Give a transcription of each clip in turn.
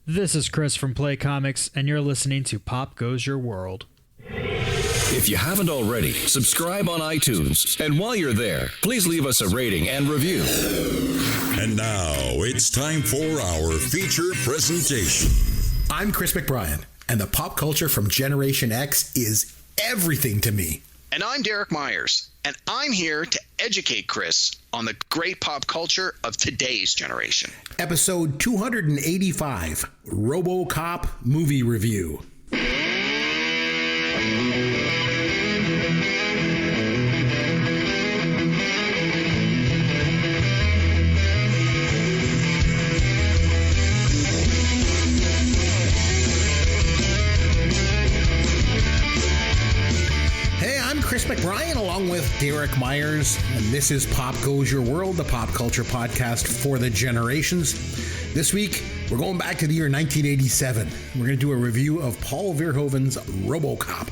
This is Chris from Play Comics, and you're listening to Pop Goes Your World. If you haven't already, subscribe on iTunes. And while you're there, please leave us a rating and review. And now it's time for our feature presentation. I'm Chris McBrien, and the pop culture from Generation X is everything to me. And I'm Derek Myers, and I'm here to educate Chris on the great pop culture of today's generation. Episode 285, RoboCop movie review. Chris McBrien along with Derek Myers, and this is Pop Goes Your World, the pop culture podcast for the generations. This week, we're going back to the year 1987. We're going to do a review of Paul Verhoeven's RoboCop.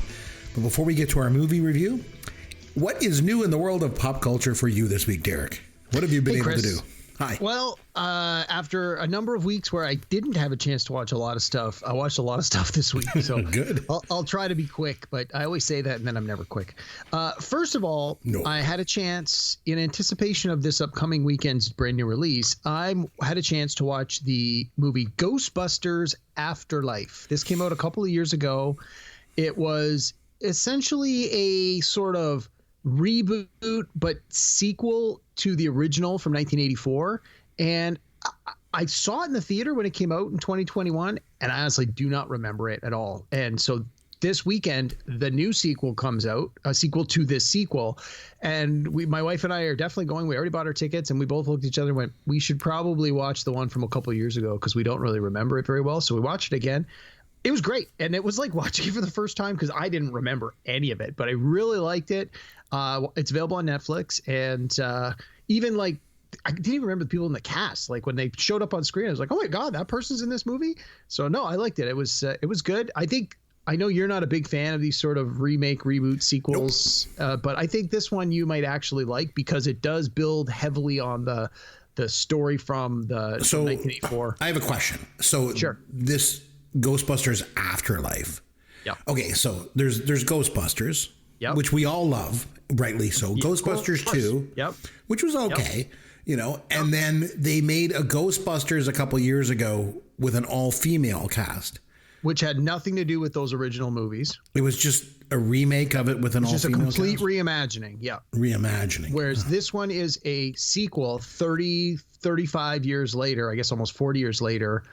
But before we get to our movie review, what is new in the world of pop culture for you this week, Derek? What have you been able to do? Hi. Well, after a number of weeks where I didn't have a chance to watch a lot of stuff, I watched a lot of stuff this week. So good. I'll try to be quick, but I always say that and then I'm never quick. First of all, I had a chance in anticipation of this upcoming weekend's brand new release. I had a chance to watch the movie Ghostbusters Afterlife. This came out a couple of years ago. It was essentially a sort of reboot but sequel to the original from 1984, and I saw it in the theater when it came out in 2021, and I honestly do not remember it at all. And so this weekend the new sequel comes out, a sequel to this sequel, and my wife and I are definitely going. We already bought our tickets, and we both looked at each other and went, we should probably watch the one from a couple of years ago because we don't really remember it very well. So we watched it again. It was great, and it was like watching it for the first time because I didn't remember any of it, but I really liked it. It's available on Netflix, and even like I didn't even remember the people in the cast. Like when they showed up on screen, I was like, "Oh my god, that person's in this movie!" So no, I liked it. It was good. I know you're not a big fan of these sort of remake, reboot sequels, but I think this one you might actually like because it does build heavily on the story from 1984. I have a question. So sure. This Ghostbusters Afterlife. Yeah. Okay, so there's Ghostbusters, which we all love, rightly so. Yeah, Ghostbusters 2, which was okay, and then they made a Ghostbusters a couple years ago with an all-female cast. Which had nothing to do with those original movies. It was just a remake of it with an all-female cast? Just a complete reimagining, Reimagining. Whereas this one is a sequel 35 years later, I guess almost 40 years later,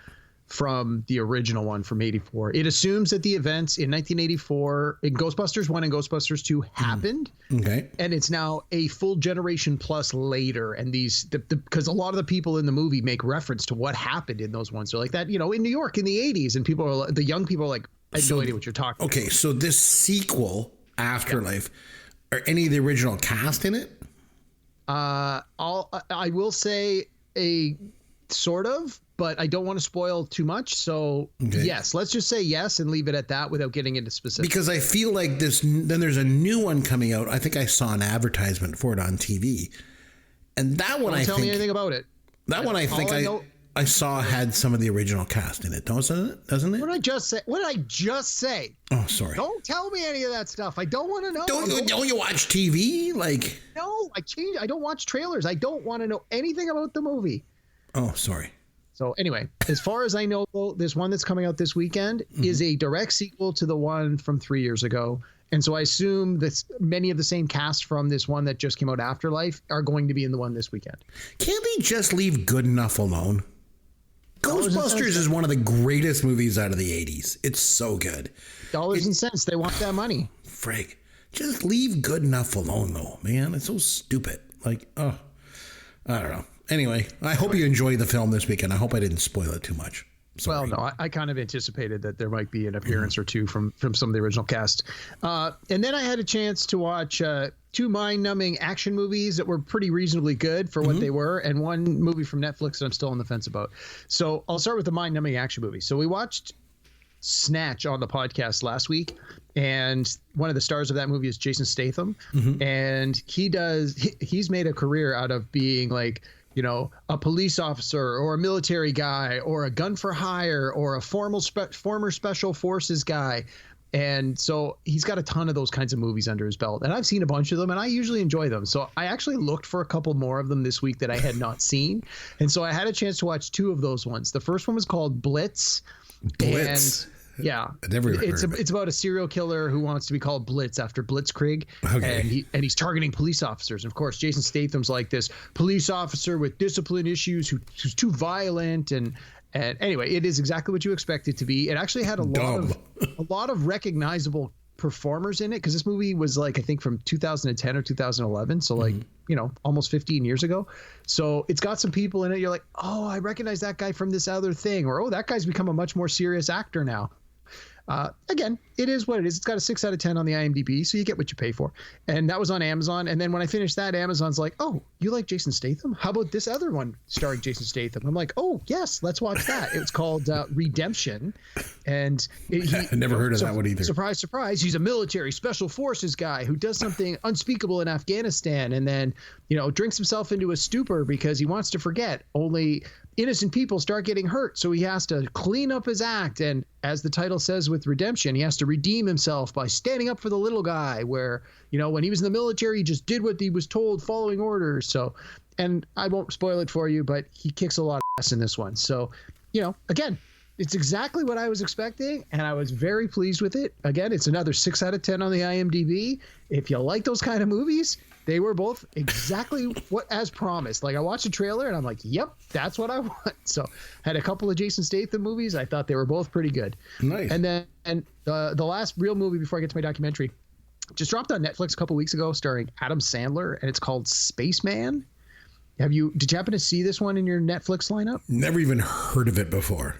from the original one from 84. It assumes that the events in 1984 in Ghostbusters 1 and Ghostbusters 2 happened. Okay. And it's now a full generation plus later. And because a lot of the people in the movie make reference to what happened in those ones. They're like that, in New York in the 80s. And the young people are like, I have no idea what you're talking about. Okay. So this sequel, Afterlife, are any of the original cast in it? I will say a sort of, but I don't want to spoil too much. So yes, let's just say yes and leave it at that without getting into specifics. Because I feel like then there's a new one coming out. I think I saw an advertisement for it on TV. And that one, Don't tell me anything about it. That one I think I saw had some of the original cast in it, doesn't it? What did I just say? Oh, sorry. Don't tell me any of that stuff. I don't want to know. Don't you watch TV? No, I don't watch trailers. I don't want to know anything about the movie. Oh, sorry. So anyway, as far as I know, this one that's coming out this weekend is a direct sequel to the one from 3 years ago. And so I assume that many of the same cast from this one that just came out, Afterlife, are going to be in the one this weekend. Can't they just leave good enough alone? Ghostbusters is one of the greatest movies out of the 80s. It's so good. Dollars and cents. They want that money. Frig. Just leave good enough alone, though, man. It's so stupid. I don't know. Anyway, I hope you enjoy the film this weekend. I hope I didn't spoil it too much. Sorry. Well, no, I kind of anticipated that there might be an appearance or two from some of the original cast. And then I had a chance to watch two mind-numbing action movies that were pretty reasonably good for what they were, and one movie from Netflix that I'm still on the fence about. So I'll start with the mind-numbing action movie. So we watched Snatch on the podcast last week, and one of the stars of that movie is Jason Statham, and he's made a career out of being like a police officer or a military guy or a gun for hire or a former special forces guy. And so he's got a ton of those kinds of movies under his belt. And I've seen a bunch of them, and I usually enjoy them. So I actually looked for a couple more of them this week that I had not seen. And so I had a chance to watch two of those ones. The first one was called Blitz. Blitz. And yeah, it's about a serial killer who wants to be called Blitz after Blitzkrieg, and he's targeting police officers. And of course, Jason Statham's like this police officer with discipline issues who's too violent, and anyway, it is exactly what you expect it to be. It actually had a lot of recognizable performers in it, because this movie was like, I think, from 2010 or 2011, so like almost 15 years ago. So it's got some people in it you're like, oh, I recognize that guy from this other thing, or oh, that guy's become a much more serious actor now. Again, it is what it is. It's got a 6 out of 10 on the IMDb, so you get what you pay for. And that was on Amazon. And then when I finished that, Amazon's like, oh, you like Jason Statham? How about this other one starring Jason Statham? I'm like, oh, yes, let's watch that. It's called Redemption. And I never heard of that one either. Surprise, surprise. He's a military special forces guy who does something unspeakable in Afghanistan, and then, drinks himself into a stupor because he wants to forget. Only innocent people start getting hurt, so he has to clean up his act. And as the title says with Redemption, he has to redeem himself by standing up for the little guy, where, when he was in the military, he just did what he was told, following orders. So, and I won't spoil it for you, but he kicks a lot of ass in this one. So, again, it's exactly what I was expecting, and I was very pleased with it. Again, it's another 6 out of 10 on the IMDb. If you like those kind of movies, they were both exactly what as promised. Like, I watched a trailer and I'm like, yep, that's what I want. So had a couple of Jason Statham movies. I thought they were both pretty good. Nice. And then the last real movie before I get to my documentary just dropped on Netflix a couple weeks ago, starring Adam Sandler, and it's called Spaceman. Did you happen to see this one in your Netflix lineup? Never even heard of it before.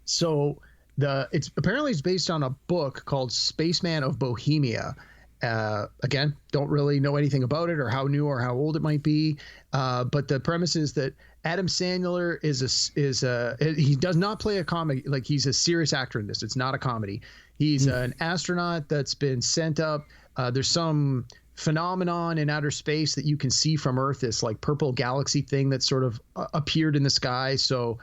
So it's based on a book called Spaceman of Bohemia. Again, don't really know anything about it or how new or how old it might be. But the premise is that Adam Sandler he does not play a comedy. Like, he's a serious actor in this. It's not a comedy. He's an astronaut that's been sent up. There's some phenomenon in outer space that you can see from Earth, this like purple galaxy thing that sort of appeared in the sky. So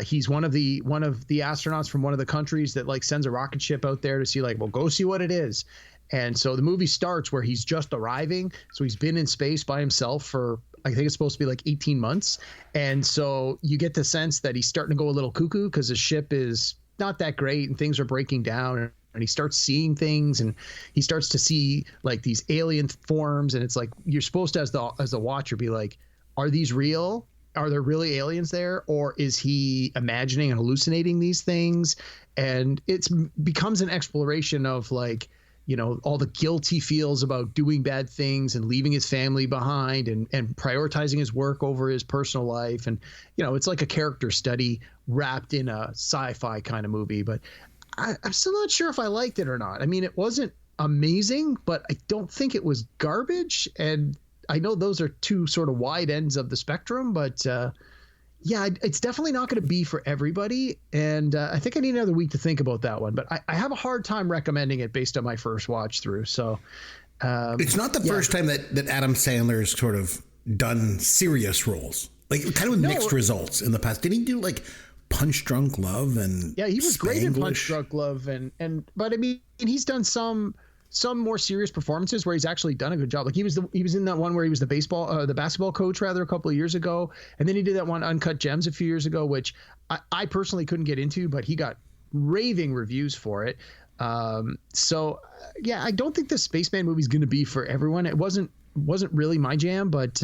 he's one of the astronauts from one of the countries that like sends a rocket ship out there to see, like, well, go see what it is. And so the movie starts where he's just arriving. So he's been in space by himself for, I think it's supposed to be like 18 months. And so you get the sense that he's starting to go a little cuckoo because his ship is not that great and things are breaking down. And he starts seeing things, and he starts to see like these alien forms. And it's like, you're supposed to, as the watcher, be like, are these real? Are there really aliens there? Or is he imagining and hallucinating these things? And it becomes an exploration of like, all the guilt he feels about doing bad things and leaving his family behind and prioritizing his work over his personal life. And, it's like a character study wrapped in a sci-fi kind of movie. But I'm still not sure if I liked it or not. I mean, it wasn't amazing, but I don't think it was garbage. And I know those are two sort of wide ends of the spectrum, but yeah, it's definitely not going to be for everybody. And I think I need another week to think about that one. But I have a hard time recommending it based on my first watch through. So it's not the first time that Adam Sandler's sort of done serious roles, like kind of with mixed results in the past. Did he do like Punch Drunk Love? And yeah, he was great in Punch Drunk Love. But I mean, he's done some more serious performances where he's actually done a good job. Like he was in that one where he was the basketball coach rather a couple of years ago, and then he did that one Uncut Gems a few years ago, which I personally couldn't get into, but he got raving reviews for it. So yeah, I don't think the Spaceman movie is going to be for everyone. It wasn't really my jam, but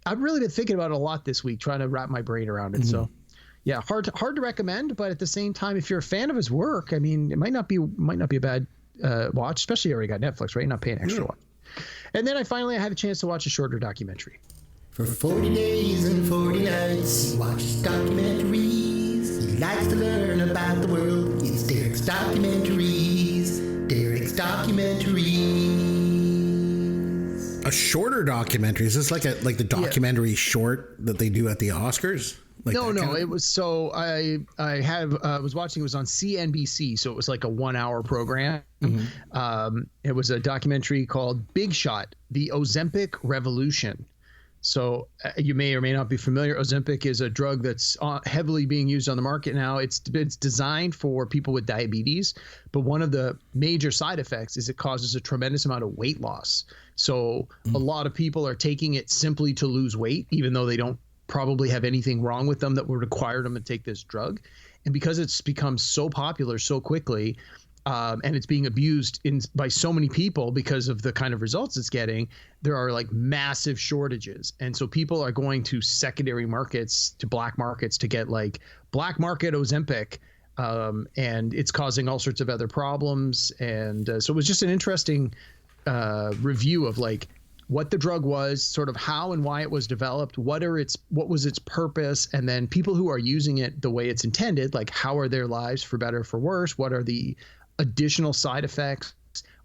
I've really been thinking about it a lot this week, trying to wrap my brain around it. Mm-hmm. So yeah, hard to recommend, but at the same time, if you're a fan of his work, I mean, it might not be a bad watch, especially you already got Netflix, right? You're not paying extra one. And then I had a chance to watch a shorter documentary. For 40 days and 40 nights, he watches documentaries. He likes to learn about the world. It's Derek's Documentaries. Derek's Documentaries. A shorter documentary? Is this like the documentary short that they do at the Oscars? Like no, it was so I was watching. It was on CNBC, so it was like a 1 hour program. Mm-hmm. It was a documentary called Big Shot: The Ozempic Revolution. So you may or may not be familiar. Ozempic is a drug that's heavily being used on the market now. It's designed for people with diabetes, but one of the major side effects is it causes a tremendous amount of weight loss. So a lot of people are taking it simply to lose weight, even though they don't probably have anything wrong with them that would require them to take this drug. And because it's become so popular so quickly, and it's being abused by so many people because of the kind of results it's getting, there are like massive shortages. And so people are going to secondary markets, to black markets, to get like black market Ozempic. And it's causing all sorts of other problems. And so it was just an interesting review of like what the drug was, sort of how and why it was developed, what was its purpose, and then people who are using it the way it's intended, like how are their lives for better or for worse? What are the additional side effects?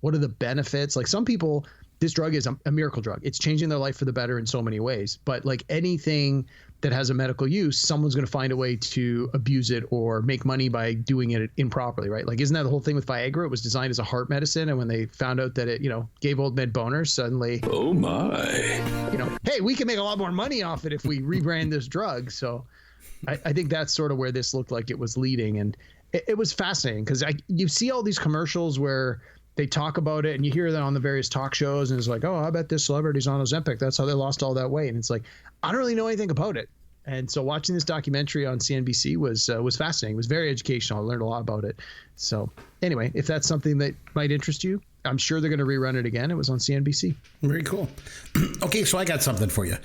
What are the benefits? Like some people, this drug is a miracle drug. It's changing their life for the better in so many ways. But like anything that has a medical use, someone's going to find a way to abuse it or make money by doing it improperly, right? Like, isn't that the whole thing with Viagra? It was designed as a heart medicine, and when they found out that it, gave old men boners, suddenly, Oh my. Hey, we can make a lot more money off it if we rebrand this drug. So I think that's sort of where this looked like it was leading. And it was fascinating because you see all these commercials where they talk about it and you hear that on the various talk shows and it's like, oh, I bet this celebrity's on Ozempic. That's how they lost all that weight. And it's like, I don't really know anything about it. And so watching this documentary on CNBC was fascinating. It was very educational. I learned a lot about it. So anyway, if that's something that might interest you, I'm sure they're going to rerun it again. It was on CNBC. Very cool. Okay, so I got something for you.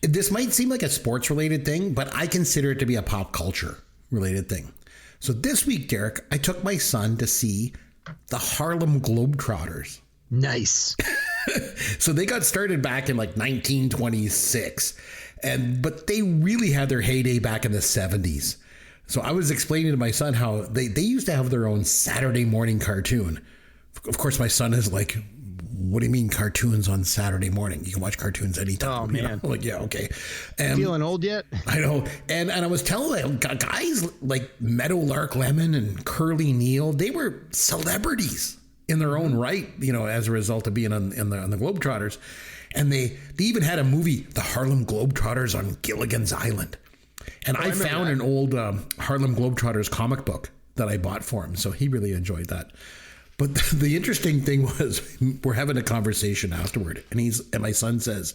This might seem like a sports related thing, but I consider it to be a pop culture related thing. So this week, Derek, I took my son to see the Harlem Globetrotters. Nice. So they got started back in like 1926, but they really had their heyday back in the 70s. So I was explaining to my son how they used to have their own Saturday morning cartoon. Of course, my son is like, what do you mean cartoons on Saturday morning? You can watch cartoons anytime. Oh, man. Like, yeah, okay. Feeling old yet? I know. And I was telling them, guys like Meadowlark Lemon and Curly Neal, they were celebrities in their own right, as a result of being on the Globetrotters. And they even had a movie, The Harlem Globetrotters on Gilligan's Island. And I found an old Harlem Globetrotters comic book that I bought for him. So he really enjoyed that. But the interesting thing was we're having a conversation afterward. And my son says,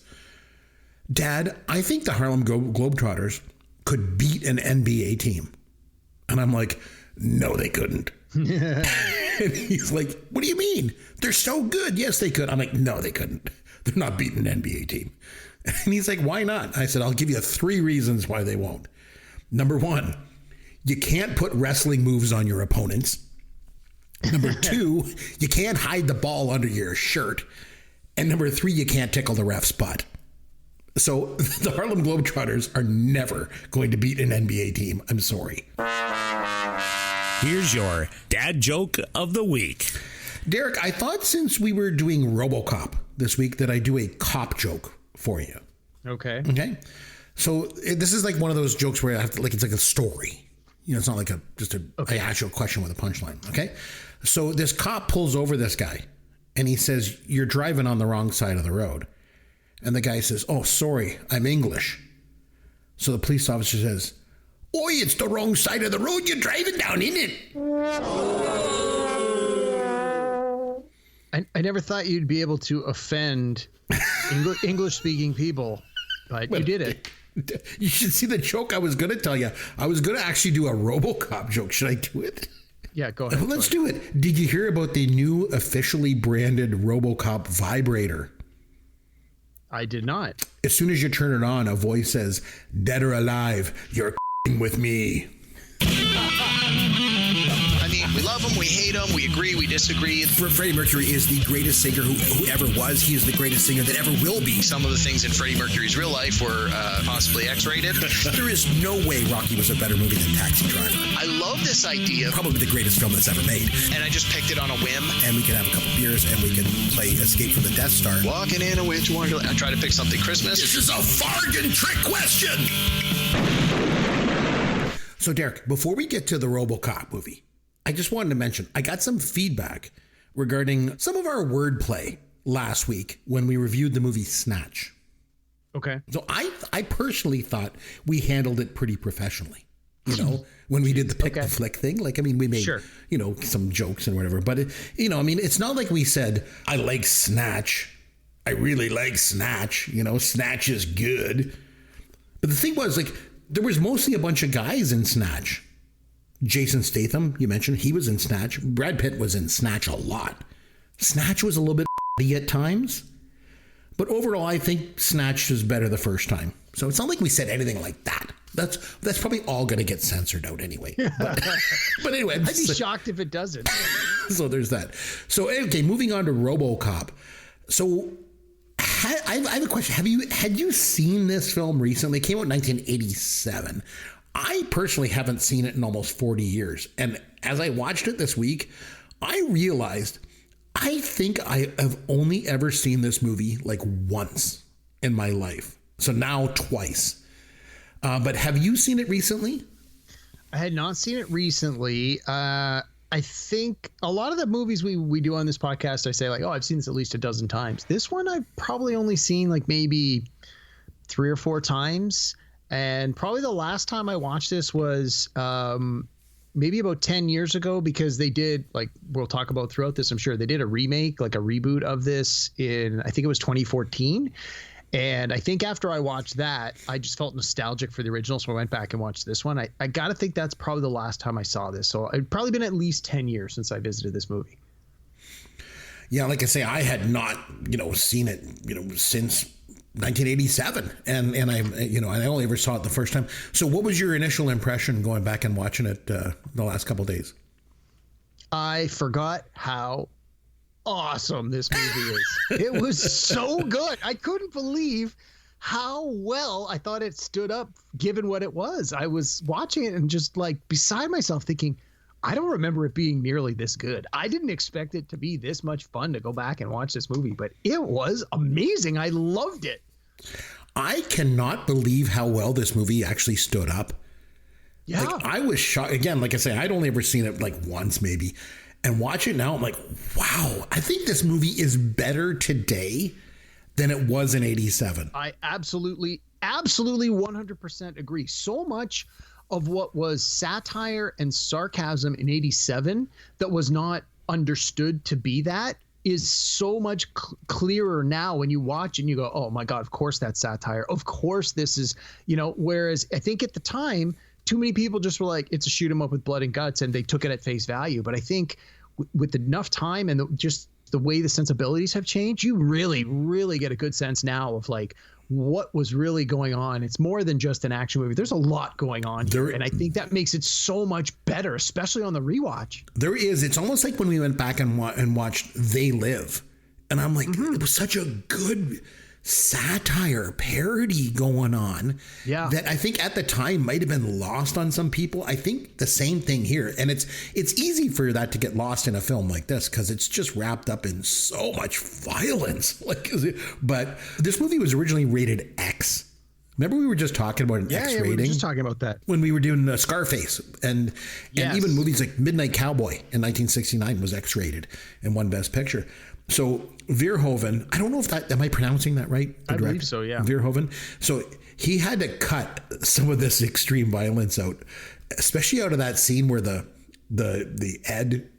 Dad, I think the Harlem Globetrotters could beat an NBA team. And I'm like, no, they couldn't. And he's like, what do you mean? They're so good. Yes, they could. I'm like, no, they couldn't. They're not beating an NBA team. And he's like, why not? I said, I'll give you 3 reasons why they won't. Number 1, you can't put wrestling moves on your opponents. Number 2, you can't hide the ball under your shirt. And number 3, you can't tickle the ref's butt. So the Harlem Globetrotters are never going to beat an NBA team. I'm sorry. Here's your dad joke of the week. Derek, I thought since we were doing RoboCop this week that I'd do a cop joke for you. Okay. Okay. So this is like one of those jokes where I have to, like, it's like a story. It's not like I ask you a question with a punchline. Okay. So this cop pulls over this guy and he says, you're driving on the wrong side of the road. And the guy says, oh, sorry, I'm English. So the police officer says, oi, it's the wrong side of the road you're driving down, isn't it? I never thought you'd be able to offend English-speaking people, but you did it. You should see the joke I was going to tell you. I was going to actually do a RoboCop joke. Should I do it? Yeah, go ahead. Let's do it. Did you hear about the new officially branded RoboCop vibrator? I did not. As soon as you turn it on, a voice says, dead or alive, you're with me. I mean, we love him, we hate him, we agree, we disagree. Freddie Mercury is the greatest singer who ever was. He is the greatest singer that ever will be. Some of the things in Freddie Mercury's real life were possibly X-rated. There is no way Rocky was a better movie than Taxi Driver. I love this idea. Probably the greatest film that's ever made. And I just picked it on a whim. And we can have a couple beers and we can play Escape from the Death Star. Walking in a winter wonderland. I try to pick something Christmas. This is a bargain trick question. So, Derek, before we get to the RoboCop movie, I just wanted to mention, I got some feedback regarding some of our wordplay last week when we reviewed the movie Snatch. Okay. So I personally thought we handled it pretty professionally. You know, when we did the pick the flick thing, like, I mean, we made, you know, some jokes and whatever, but, you know, I mean, it's not like we said, I like Snatch. I really like Snatch. You know, Snatch is good. But the thing was, like, there was mostly a bunch of guys in Snatch. Jason Statham, you mentioned, he was in Snatch. Brad Pitt was in Snatch a lot. Snatch was a little bit at times. But overall, I think Snatch was better the first time. So it's not like we said anything like that. That's probably all going to get censored out anyway. But anyway, I'd be shocked if it doesn't. So there's that. So okay, moving on to RoboCop. So I have a question. Had you seen this film recently? It came out in 1987. I personally haven't seen it in almost 40 years. And as I watched it this week, I realized I think I have only ever seen this movie like once in my life. So now twice. But have you seen it recently? I had not seen it recently. I think a lot of the movies we do on this podcast, I say like, oh, I've seen this at least a dozen times. This one I've probably only seen like maybe 3 or 4 times. And probably the last time I watched this was maybe about 10 years ago, because they did, like we'll talk about throughout this, I'm sure, they did a remake, like a reboot of this in, I think it was 2014. And I think after I watched that, I just felt nostalgic for the original. So I went back and watched this one. I got to think that's probably the last time I saw this. So it'd probably been at least 10 years since I visited this movie. Yeah, like I say, I had not, you know, seen it, you know, since 1987. And I, you know, I only ever saw it the first time. So what was your initial impression going back and watching it the last couple of days? I forgot how awesome this movie is. It was so good. I couldn't believe how well I thought it stood up given what it was. I was watching it and just like beside myself thinking, I don't remember it being nearly this good. I didn't expect it to be this much fun to go back and watch this movie, but it was amazing. I loved it. I cannot believe how well this movie actually stood up. Yeah. Like, I was shocked. Again, like I say, I'd only ever seen it like once maybe. And watch it now, I'm like, wow, I think this movie is better today than it was in 87. I absolutely 100% agree. So much of what was satire and sarcasm in 87 that was not understood to be that is so much clearer now when you watch and you go, oh my God, of course that's satire. Of course this is, you know, whereas I think at the time, too many people just were like, it's a shoot 'em up with blood and guts, and they took it at face value. But I think with enough time and just the way the sensibilities have changed, you really, really get a good sense now of like what was really going on. It's more than just an action movie. There's a lot going on here, and I think that makes it so much better, especially on the rewatch. There is. It's almost like when we went back and watched They Live, and I'm like, it was such a good satire parody going on that I think at the time might have been lost on some people. I think the same thing here, and it's easy for that to get lost in a film like this because it's just wrapped up in so much violence. But this movie was originally rated X. Remember we were just talking about an X rating? We were just talking about that when we were doing Scarface, and even movies like Midnight Cowboy in 1969 was X rated and won Best Picture. So Verhoeven, I don't know if that, am I pronouncing that right? I believe so, yeah. Verhoeven. So he had to cut some of this extreme violence out, especially out of that scene where the Ed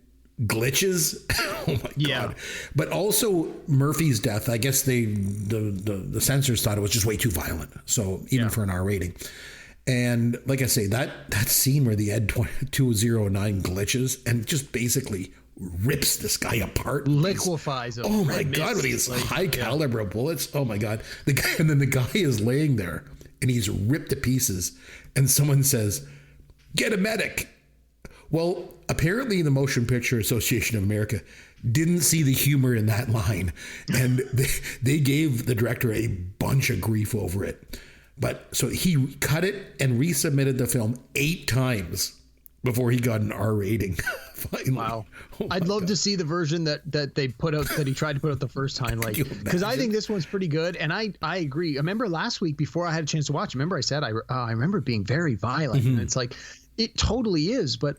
glitches. Oh my God. But also Murphy's death. I guess the censors thought it was just way too violent. So even for an R rating. And like I say, that scene where the Ed 209 glitches and just basically rips this guy apart, liquefies him. Oh my God, with these high caliber bullets. Oh my God. The guy is laying there and he's ripped to pieces, and someone says, "Get a medic." Well, apparently the Motion Picture Association of America didn't see the humor in that line, and they gave the director a bunch of grief over it. But so he cut it and resubmitted the film 8 times before he got an R rating. Wow. I'd love to see the version that they put out, that he tried to put out the first time, like, because I think this one's pretty good. And I agree. I remember last week before I had a chance to watch, remember I said, I remember it being very violent. And it's like, it totally is, but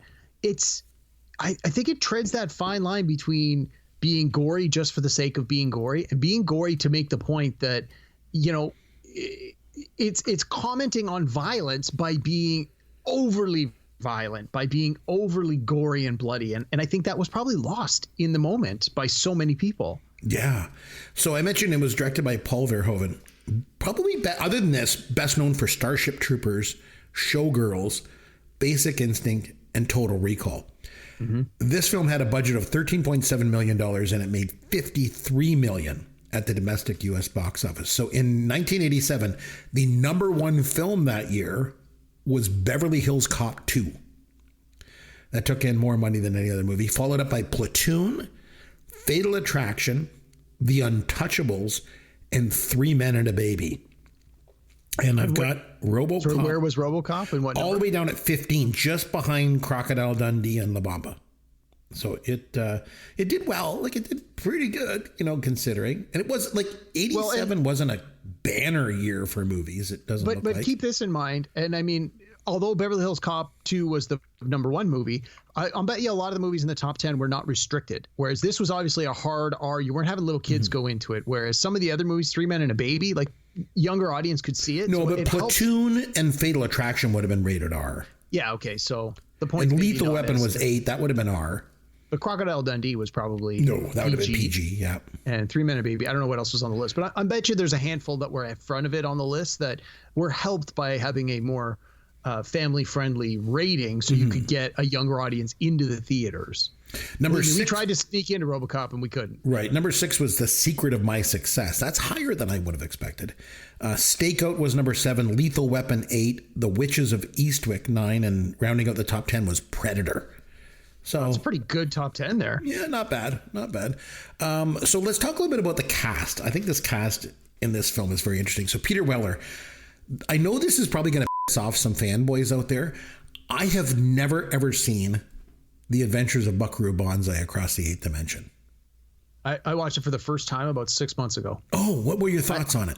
I think it treads that fine line between being gory just for the sake of being gory and being gory to make the point that, you know, it's commenting on violence by being overly violent, by being overly gory and bloody. And I think that was probably lost in the moment by so many people. Yeah. So I mentioned it was directed by Paul Verhoeven. Probably, other than this, best known for Starship Troopers, Showgirls, Basic Instinct, and Total Recall. Mm-hmm. This film had a budget of $13.7 million and it made $53 million at the domestic U.S. box office. So in 1987, the number one film that year was Beverly Hills Cop 2. That took in more money than any other movie, followed up by Platoon, Fatal Attraction, The Untouchables, and Three Men and a Baby. And I've got RoboCop. So where was RoboCop and what? All the way down at 15, just behind Crocodile Dundee and La Bamba. So it did well. Like, it did pretty good, considering. And it was like 87 wasn't a banner year for movies. It doesn't look like. But keep this in mind. And I mean, although Beverly Hills Cop 2 was the number one movie, I'll bet you a lot of the movies in the top 10 were not restricted. Whereas this was obviously a hard R. You weren't having little kids go into it. Whereas some of the other movies, Three Men and a Baby, like, younger audience could see it. No, so but Platoon and Fatal Attraction would have been rated R. Yeah, okay. So the point. And Lethal Weapon was 8. That would have been R. But Crocodile Dundee was probably that would have been PG, yeah. And Three Men and a Baby. I don't know what else was on the list, but I bet you there's a handful that were in front of it on the list that were helped by having a more family-friendly rating, so you could get a younger audience into the theaters. Number 6. We tried to sneak into RoboCop and we couldn't. Right. Number 6 was The Secret of My Success. That's higher than I would have expected. Stakeout was number 7. Lethal Weapon 8. The Witches of Eastwick 9. And rounding out the top 10 was Predator. So it's a pretty good top 10 there. Yeah, not bad. Not bad. So let's talk a little bit about the cast. I think this cast in this film is very interesting. So Peter Weller, I know this is probably going to piss off some fanboys out there. I have never, ever seen The Adventures of Buckaroo Banzai Across the Eighth Dimension. I watched it for the first time about 6 months ago. Oh, what were your thoughts on it?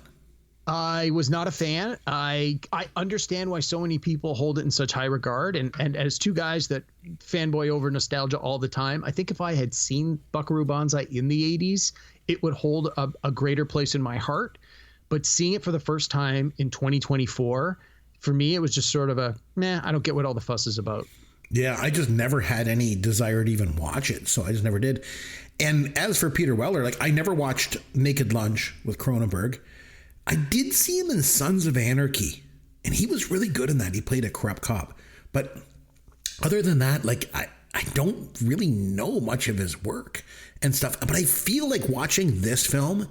I was not a fan. I understand why so many people hold it in such high regard. And as two guys that fanboy over nostalgia all the time, I think if I had seen Buckaroo Banzai in the 80s, it would hold a greater place in my heart. But seeing it for the first time in 2024, for me, it was just sort of I don't get what all the fuss is about. Yeah, I just never had any desire to even watch it, so I just never did. And as for Peter Weller, like, I never watched Naked Lunch with Cronenberg. I did see him in Sons of Anarchy, and he was really good in that. He played a corrupt cop. But other than that, like, I don't really know much of his work and stuff. But I feel like watching this film,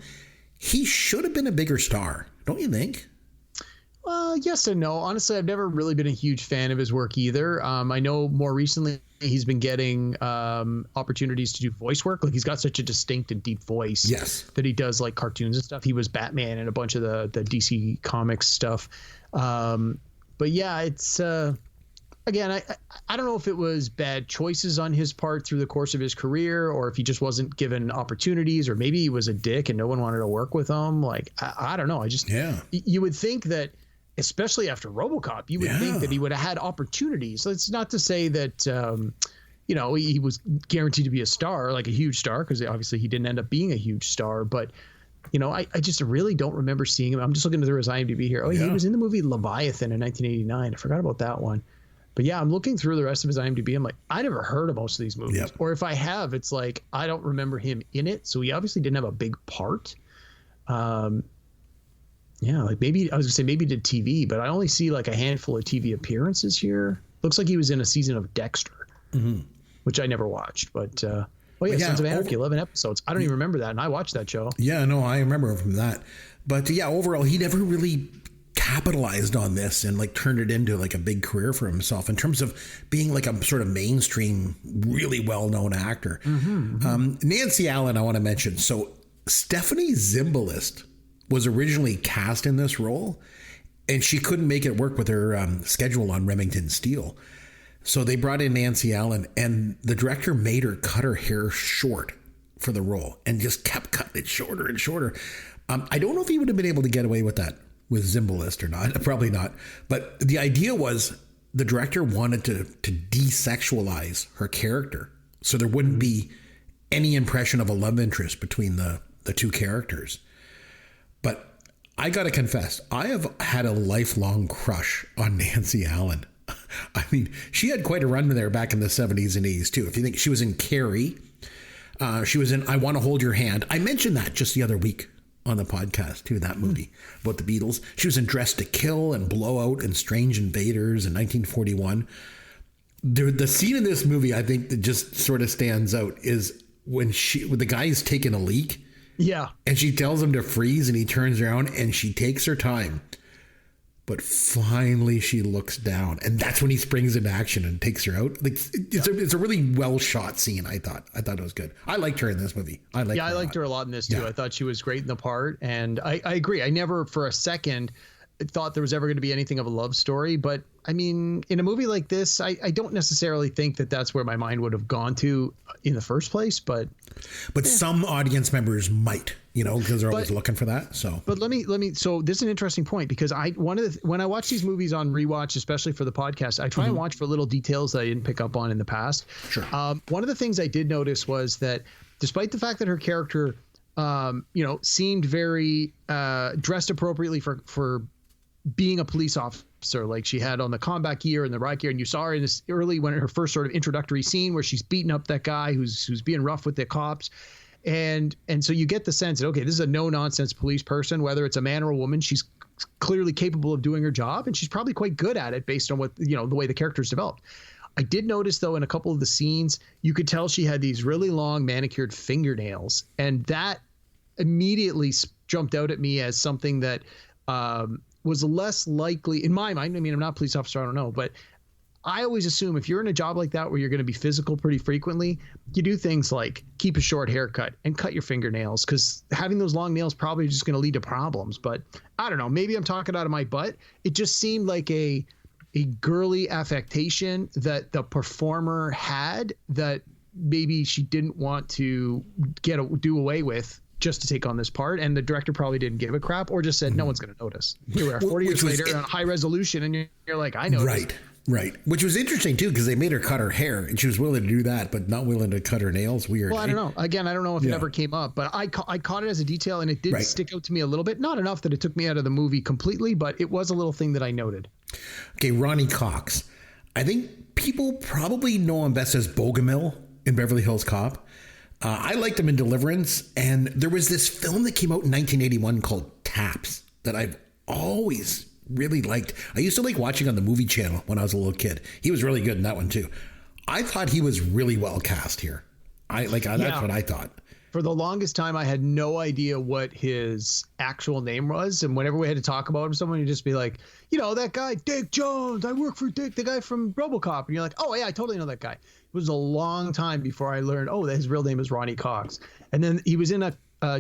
he should have been a bigger star. Don't you think? Well, yes and no. Honestly, I've never really been a huge fan of his work either. I know more recently he's been getting opportunities to do voice work. Like, he's got such a distinct and deep voice. Yes. That he does like cartoons and stuff. He was Batman and a bunch of the DC Comics stuff. But yeah, it's again, I don't know if it was bad choices on his part through the course of his career, or if he just wasn't given opportunities, or maybe he was a dick and no one wanted to work with him. Like, I don't know. You would think that, especially after RoboCop, you would think that he would have had opportunities. So it's not to say that, he was guaranteed to be a star, like a huge star, because obviously he didn't end up being a huge star. But, I just really don't remember seeing him. I'm just looking through his IMDb here. He was in the movie Leviathan in 1989. I forgot about that one. But yeah, I'm looking through the rest of his IMDb. I'm like, I never heard of most of these movies. Or if I have, it's like, I don't remember him in it. So he obviously didn't have a big part. Yeah, like maybe I was gonna say maybe did TV, but I only see like a handful of TV appearances here. Looks like he was in a season of Dexter, which I never watched. But Sons of Anarchy, 11 episodes. I don't even remember that, and I watched that show. Yeah, no, I remember from that. But yeah, overall, he never really capitalized on this and like turned it into like a big career for himself in terms of being like a sort of mainstream, really well-known actor. Nancy Allen, I want to mention. So Stephanie Zimbalist was originally cast in this role, and she couldn't make it work with her schedule on Remington Steele. So they brought in Nancy Allen, and the director made her cut her hair short for the role and just kept cutting it shorter and shorter. I don't know if he would have been able to get away with that with Zimbalist or not. Probably not. But the idea was the director wanted to desexualize her character, so there wouldn't be any impression of a love interest between the two characters. But I got to confess, I have had a lifelong crush on Nancy Allen. I mean, she had quite a run there back in the 70s and 80s, too. If you think she was in Carrie, she was in I Want to Hold Your Hand. I mentioned that just the other week on the podcast, too, that movie about the Beatles. She was in Dressed to Kill and Blowout and Strange Invaders in 1941. The scene in this movie, I think, that just sort of stands out is when the guy is taking a leak. Yeah. And she tells him to freeze and he turns around and she takes her time. But finally she looks down and that's when he springs into action and takes her out. Like it's a really well shot scene. I thought it was good. I liked her in this movie. I liked her a lot in this too. Yeah. I thought she was great in the part. And I agree. I never for a second thought there was ever going to be anything of a love story. But I mean, in a movie like this, I don't necessarily think that that's where my mind would have gone to in the first place. But some audience members might, because they're always looking for that. So, but let me. So this is an interesting point because when I watch these movies on rewatch, especially for the podcast, I try and watch for little details that I didn't pick up on in the past. Sure. One of the things I did notice was that despite the fact that her character, seemed very dressed appropriately for being a police officer, like she had on the combat gear and the riot gear, and you saw her in this early when her first sort of introductory scene where she's beating up that guy who's being rough with the cops, and so you get the sense that okay, this is a no nonsense police person, whether it's a man or a woman, she's clearly capable of doing her job, and she's probably quite good at it based on what the way the character's developed. I did notice though in a couple of the scenes you could tell she had these really long manicured fingernails, and that immediately jumped out at me as something that was less likely in my mind. I mean, I'm not a police officer, I don't know, but I always assume if you're in a job like that where you're going to be physical pretty frequently, you do things like keep a short haircut and cut your fingernails, because having those long nails probably just going to lead to problems. But I don't know, maybe I'm talking out of my butt. It just seemed like a girly affectation that the performer had that maybe she didn't want to do away with just to take on this part, and the director probably didn't give a crap or just said no one's going to notice. Here we are 40 years later on high resolution, and you're like, I know. Right. Which was interesting too, because they made her cut her hair and she was willing to do that, but not willing to cut her nails. Weird. Well, I don't know. Again, I don't know if it ever came up, but I caught it as a detail, and it did stick out to me a little bit. Not enough that it took me out of the movie completely, but it was a little thing that I noted. Okay, Ronny Cox. I think people probably know him best as Bogomil in Beverly Hills Cop. I liked him in Deliverance, and there was this film that came out in 1981 called Taps that I've always really liked. I used to like watching on the movie channel when I was a little kid. He was really good in that one too. I thought he was really well cast here. That's what I thought. For the longest time, I had no idea what his actual name was. And whenever we had to talk about him, someone would just be like, that guy, Dick Jones, I work for Dick, the guy from RoboCop. And you're like, oh yeah, I totally know that guy. It was a long time before I learned, that his real name is Ronny Cox. And then he was in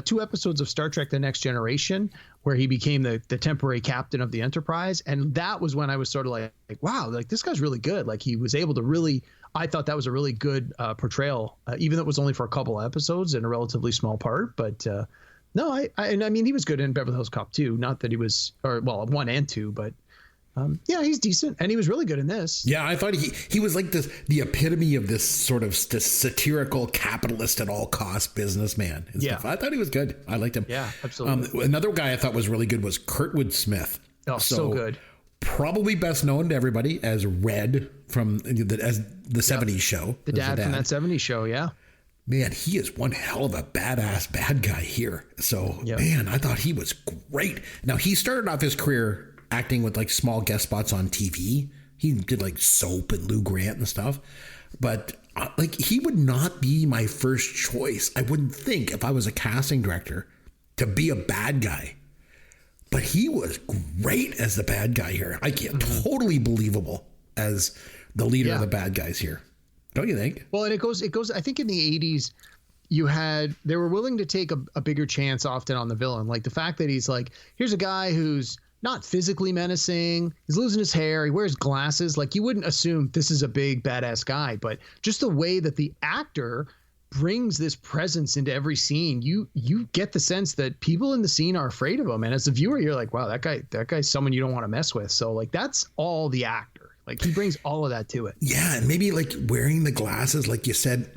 2 episodes of Star Trek: The Next Generation, where he became the temporary captain of the Enterprise. And that was when I was sort of like, wow, like this guy's really good. Like he was able to really, I thought that was a really good portrayal, even though it was only for a couple of episodes and a relatively small part. But no, I mean, he was good in Beverly Hills Cop 2. Not that he was, 1 and 2, but he's decent, and he was really good in this. Yeah, I thought he was like the epitome of this sort of satirical capitalist at all costs businessman. Stuff. I thought he was good. I liked him. Yeah, absolutely. Another guy I thought was really good was Kurtwood Smith. Oh, so good. Probably best known to everybody as Red from the 70s show. The dad from that 70s show, yeah. Man, he is one hell of a badass bad guy here. So, man, I thought he was great. Now, he started off his career acting with like small guest spots on TV. He did like Soap and Lou Grant and stuff. But like he would not be my first choice. I wouldn't think if I was a casting director to be a bad guy. But he was great as the bad guy here. I can't totally believable as the leader of the bad guys here. Don't you think? Well, and it goes, I think in the 80s, they were willing to take a bigger chance often on the villain. Like the fact that he's like, here's a guy who's not physically menacing. He's losing his hair. He wears glasses. Like you wouldn't assume this is a big badass guy, but just the way that the actor brings this presence into every scene, you get the sense that people in the scene are afraid of him. And as a viewer, you're like, wow, that guy's someone you don't want to mess with. So like, that's all the actor. Like he brings all of that to it. Yeah. And maybe like wearing the glasses, like you said,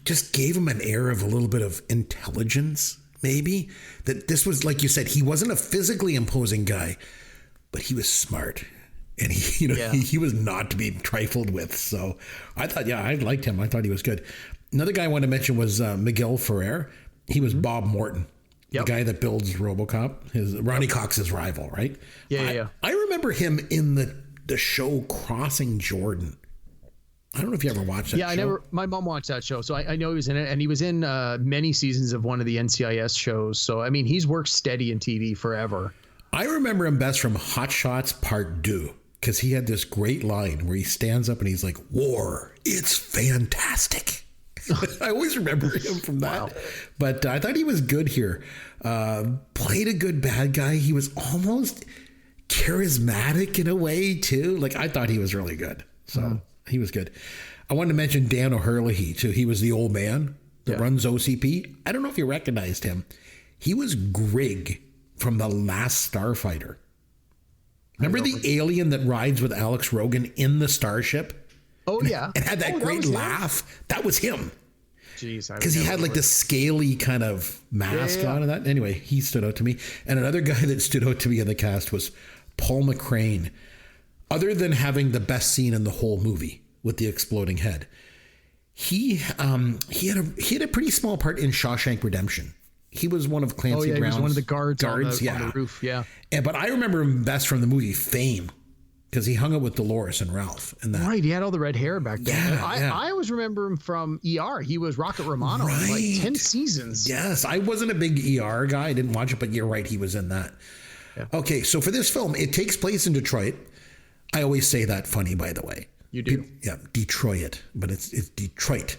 just gave him an air of a little bit of intelligence. maybe, that this was, like you said, he wasn't a physically imposing guy, but he was smart. And he was not to be trifled with. So I thought, I liked him. I thought he was good. Another guy I wanted to mention was Miguel Ferrer. He was Bob Morton, the guy that builds RoboCop, Ronny Cox's rival, right? Yeah. I remember him in the show Crossing Jordan. I don't know if you ever watched that show. Yeah, my mom watched that show, so I know he was in it, and he was in many seasons of one of the NCIS shows. So, I mean, he's worked steady in TV forever. I remember him best from Hot Shots Part 2, because he had this great line where he stands up and he's like, "War, it's fantastic." I always remember him from that. Wow. But I thought he was good here. Played a good bad guy. He was almost charismatic in a way, too. Like, I thought he was really good. So he was good. I wanted to mention Dan O'Herlihy, too. He was the old man that runs OCP. I don't know if you recognized him. He was Grigg from The Last Starfighter. Remember the alien that rides with Alex Rogan in the starship? Oh, yeah. And had that great laugh. That was him. Jeez. Because he had like this scaly kind of mask on and that. Anyway, he stood out to me. And another guy that stood out to me in the cast was Paul McCrane. Other than having the best scene in the whole movie with the exploding head, he had a pretty small part in Shawshank Redemption. He was one of Clancy Brown's... he was one of the guards on the roof, But I remember him best from the movie Fame, because he hung out with Dolores and Ralph in that. Right, he had all the red hair back then. I always remember him from ER. He was Rocket Romano for like 10 seasons. Yes, I wasn't a big ER guy. I didn't watch it, but you're right, he was in that. Yeah. Okay, so for this film, it takes place in Detroit. I always say that funny, by the way. You do? Detroit, but it's Detroit.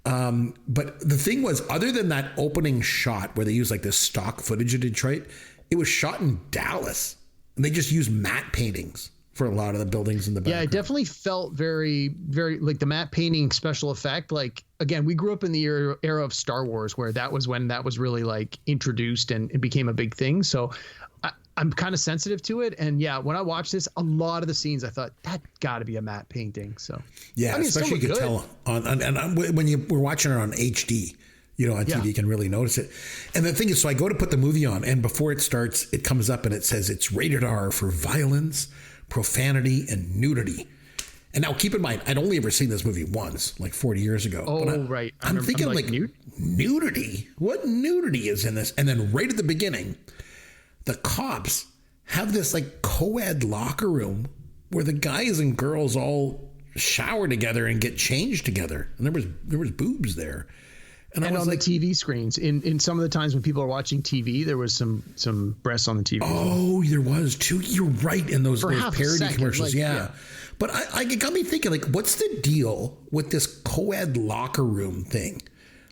But the thing was, other than that opening shot where they use like this stock footage of Detroit, it was shot in Dallas, and they just used matte paintings for a lot of the buildings in the background. Yeah, it definitely felt very, very like the matte painting special effect. Like, again, we grew up in the era of Star Wars, where that was when that was really like introduced and it became a big thing. So I'm kind of sensitive to it. And yeah, when I watched this, a lot of the scenes, I thought that got to be a matte painting. So yeah, especially you could tell when you were watching it on HD, on TV, you can really notice it. And the thing is, so I go to put the movie on, and before it starts, it comes up and it says it's rated R for violence, profanity, and nudity. And now keep in mind, I'd only ever seen this movie once, like 40 years ago. Oh, right. I'm thinking like nudity? What nudity is in this? And then right at the beginning, the cops have this like co-ed locker room where the guys and girls all shower together and get changed together. And there was boobs there. And on the TV screens, in some of the times when people are watching TV, there was some breasts on the TV. Oh, there was too. You're right, in those parody commercials. But it got me thinking, like, what's the deal with this co-ed locker room thing?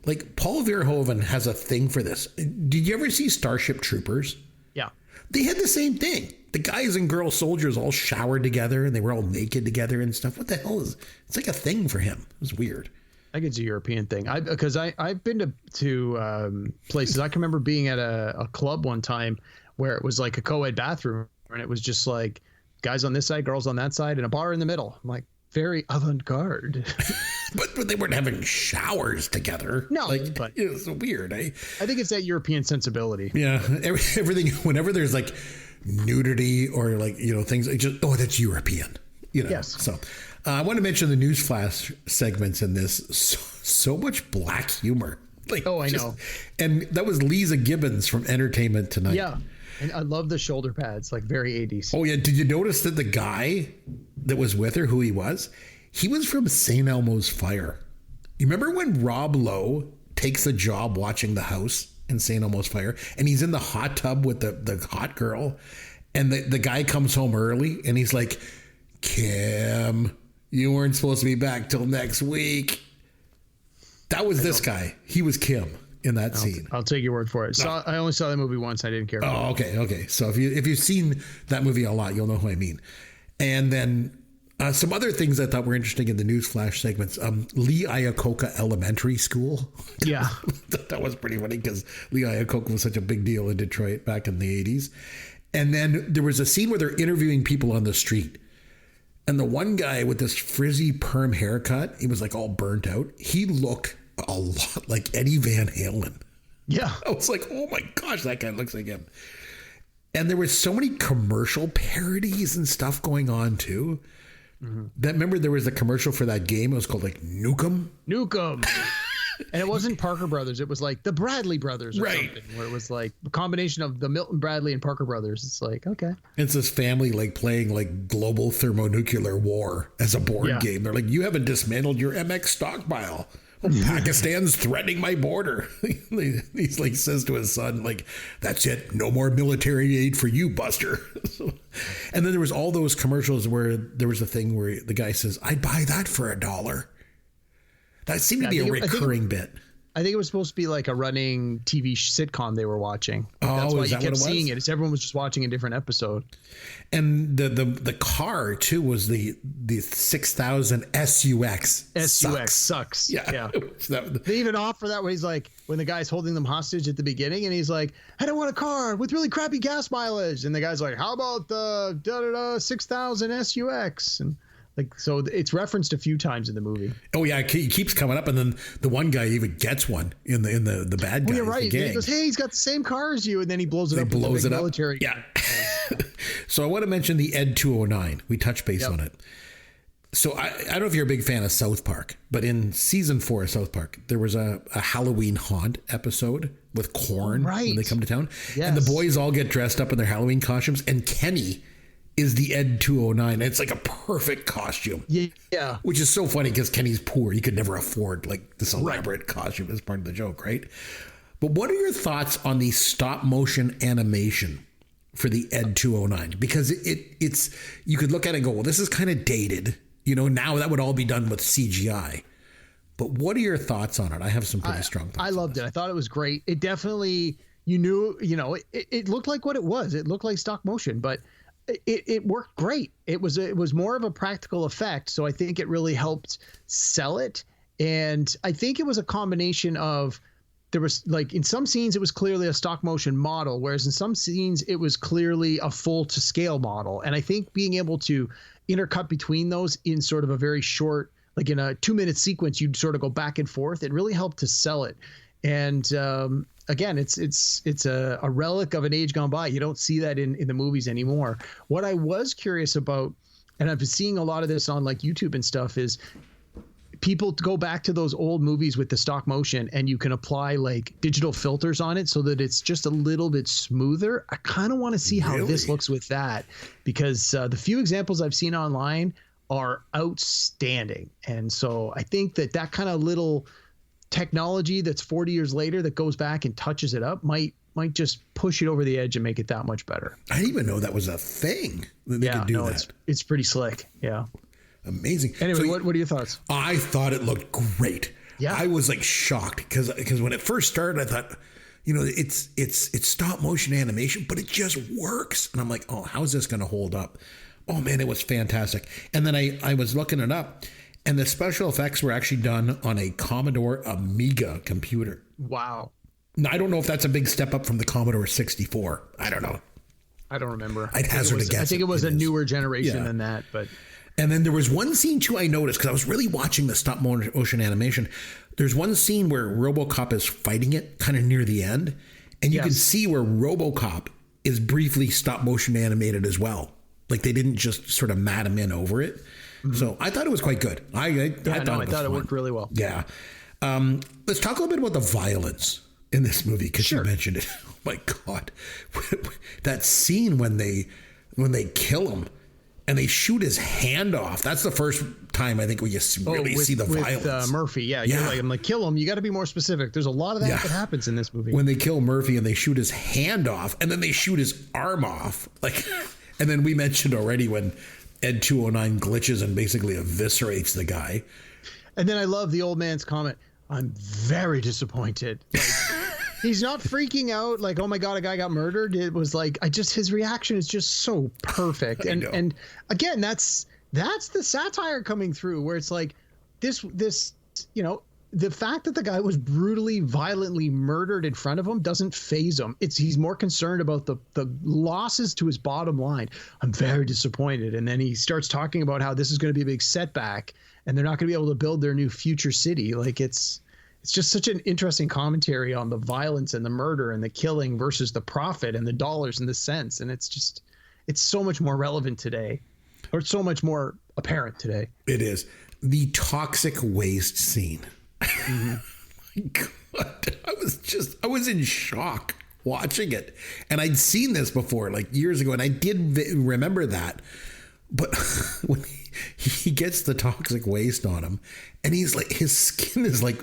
Like, Paul Verhoeven has a thing for this. Did you ever see Starship Troopers? Yeah. They had the same thing. The guys and girl soldiers all showered together and they were all naked together and stuff. What the hell it's like a thing for him. It was weird. I think it's a European thing. Because I've been to places. I can remember being at a club one time where it was like a co-ed bathroom, and it was just like guys on this side, girls on that side, and a bar in the middle. I'm like, very avant-garde. but they weren't having showers together. No, but it was weird. I think it's that European sensibility. Yeah, everything. Whenever there's like nudity or like things, that's European. Yes. So. I want to mention the newsflash segments in this. So much black humor. Like, I know. And that was Lisa Gibbons from Entertainment Tonight. Yeah. And I love the shoulder pads, like very 80s. Oh, yeah. Did you notice that the guy that was with her, who he was from St. Elmo's Fire. You remember when Rob Lowe takes a job watching the house in St. Elmo's Fire, and he's in the hot tub with the hot girl, and the guy comes home early, and he's like, Kim, you weren't supposed to be back till next week. That was this guy. He was Kim in that scene. I'll take your word for it. So I only saw that movie once. I didn't care. Oh, okay. So if you've seen that movie a lot, you'll know who I mean. And then some other things I thought were interesting in the news flash segments. Lee Iacocca Elementary School. Yeah. That was pretty funny because Lee Iacocca was such a big deal in Detroit back in the 80s. And then there was a scene where they're interviewing people on the street. And the one guy with this frizzy perm haircut, he was like all burnt out. He looked a lot like Eddie Van Halen. Yeah. I was like, oh my gosh, that guy looks like him. And there was so many commercial parodies and stuff going on too. That, remember there was a commercial for that game. It was called like Nukem. And it wasn't Parker Brothers. It was like the Bradley Brothers or something, where it was like a combination of the Milton Bradley and Parker Brothers. It's like, okay. It's this family like playing like global thermonuclear war as a board game. They're like, you haven't dismantled your MX stockpile. Well, Pakistan's threatening my border. He's like says to his son, like, that's it. No more military aid for you, Buster. And then there was all those commercials where there was a thing where the guy says, I'd buy that for $1. That seemed to be a recurring bit. I think it was supposed to be like a running TV sitcom they were watching. That's why you kept seeing it. It's everyone was just watching a different episode. And the car too was the 6000 SUX. SUX sucks. Yeah. They even offer that when he's like, when the guy's holding them hostage at the beginning, and he's like, I don't want a car with really crappy gas mileage. And the guy's like, how about the 6000 SUX? And like, so it's referenced a few times in the movie. Oh yeah, he keeps coming up, and then the one guy even gets one in the bad guy. Oh, you're right. He goes, hey, he's got the same car as you, and then he blows it up. Blows it up. Military. Yeah. So I want to mention the Ed 209. We touched base on it. So I don't know if you're a big fan of South Park, but in season 4 of South Park, there was a Halloween Haunt episode with Korn when they come to town, and the boys all get dressed up in their Halloween costumes, and Kenny is the Ed 209. It's like a perfect costume. Yeah. Which is so funny because Kenny's poor. He could never afford like this elaborate costume as part of the joke, right? But what are your thoughts on the stop motion animation for the Ed 209? Because it's you could look at it and go, well, this is kind of dated. You know, now that would all be done with CGI. But what are your thoughts on it? I have some pretty strong thoughts. I loved it. I thought it was great. It definitely, it looked like what it was. It looked like stop motion, but it worked great. It was more of a practical effect. So I think it really helped sell it. And I think it was a combination of, there was like in some scenes, it was clearly a stop motion model, whereas in some scenes it was clearly a full to scale model. And I think being able to intercut between those in sort of a very short, like in a 2-minute sequence, you'd sort of go back and forth. It really helped to sell it. And, again, it's a relic of an age gone by. You don't see that in the movies anymore. What I was curious about, and I've been seeing a lot of this on like YouTube and stuff, is people go back to those old movies with the stop motion, and you can apply like digital filters on it so that it's just a little bit smoother. I kind of want to see how this looks with that, because the few examples I've seen online are outstanding. And so I think that kind of little technology that's 40 years later that goes back and touches it up might just push it over the edge and make it that much better. I didn't even know that was a thing that they could do that. It's pretty slick. Yeah. Amazing. Anyway, so what are your thoughts? I thought it looked great. Yeah. I was like shocked because when it first started, I thought, it's stop motion animation, but it just works. And I'm like, oh, how's this going to hold up? Oh man, it was fantastic. And then I was looking it up, and the special effects were actually done on a Commodore Amiga computer. Wow. Now, I don't know if that's a big step up from the Commodore 64. I don't know. I don't remember. I'd hazard a guess. I think it was a newer generation than that, but. And then there was one scene too I noticed, because I was really watching the stop motion animation. There's one scene where RoboCop is fighting it kind of near the end, and you can see where RoboCop is briefly stop motion animated as well. Like they didn't just sort of mat him in over it. Mm-hmm. So I thought it was quite good. I thought it worked really well. Yeah. Let's talk a little bit about the violence in this movie, because you mentioned it. Oh my God. That scene when they kill him and they shoot his hand off. That's the first time I think we really see the violence. With Murphy, I'm like, kill him. You got to be more specific. There's a lot of that happens in this movie. When they kill Murphy and they shoot his hand off, and then they shoot his arm off. Like, and then we mentioned already when Ed 209 glitches and basically eviscerates the guy. And then I love the old man's comment, I'm very disappointed. Like, he's not freaking out like, oh my God, a guy got murdered. It was like, his reaction is just so perfect. And again, that's the satire coming through, where it's like this, the fact that the guy was brutally, violently murdered in front of him doesn't faze him. He's more concerned about the losses to his bottom line. I'm very disappointed. And then he starts talking about how this is going to be a big setback and they're not going to be able to build their new future city. Like it's it's just such an interesting commentary on the violence and the murder and the killing versus the profit and the dollars and the cents. And it's so much more relevant today, or so much more apparent today. It is. The toxic waste scene. Mm-hmm. My God, I was in shock watching it. And I'd seen this before, like years ago, and I did remember that. But when he gets the toxic waste on him, and he's like, his skin is like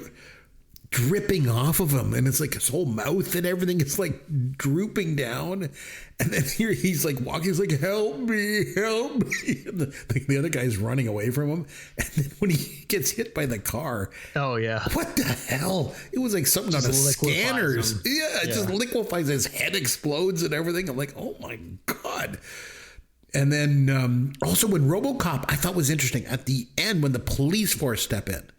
dripping off of him, and it's like his whole mouth and everything is like drooping down. And then here he's like walking, he's like, help me. And the other guy's running away from him. And then when he gets hit by the car, oh yeah, what the hell? It was like something on a scanners. Yeah, it just liquefies, his head explodes and everything. I'm like, oh my God. And then also when RoboCop, I thought was interesting at the end when the police force step in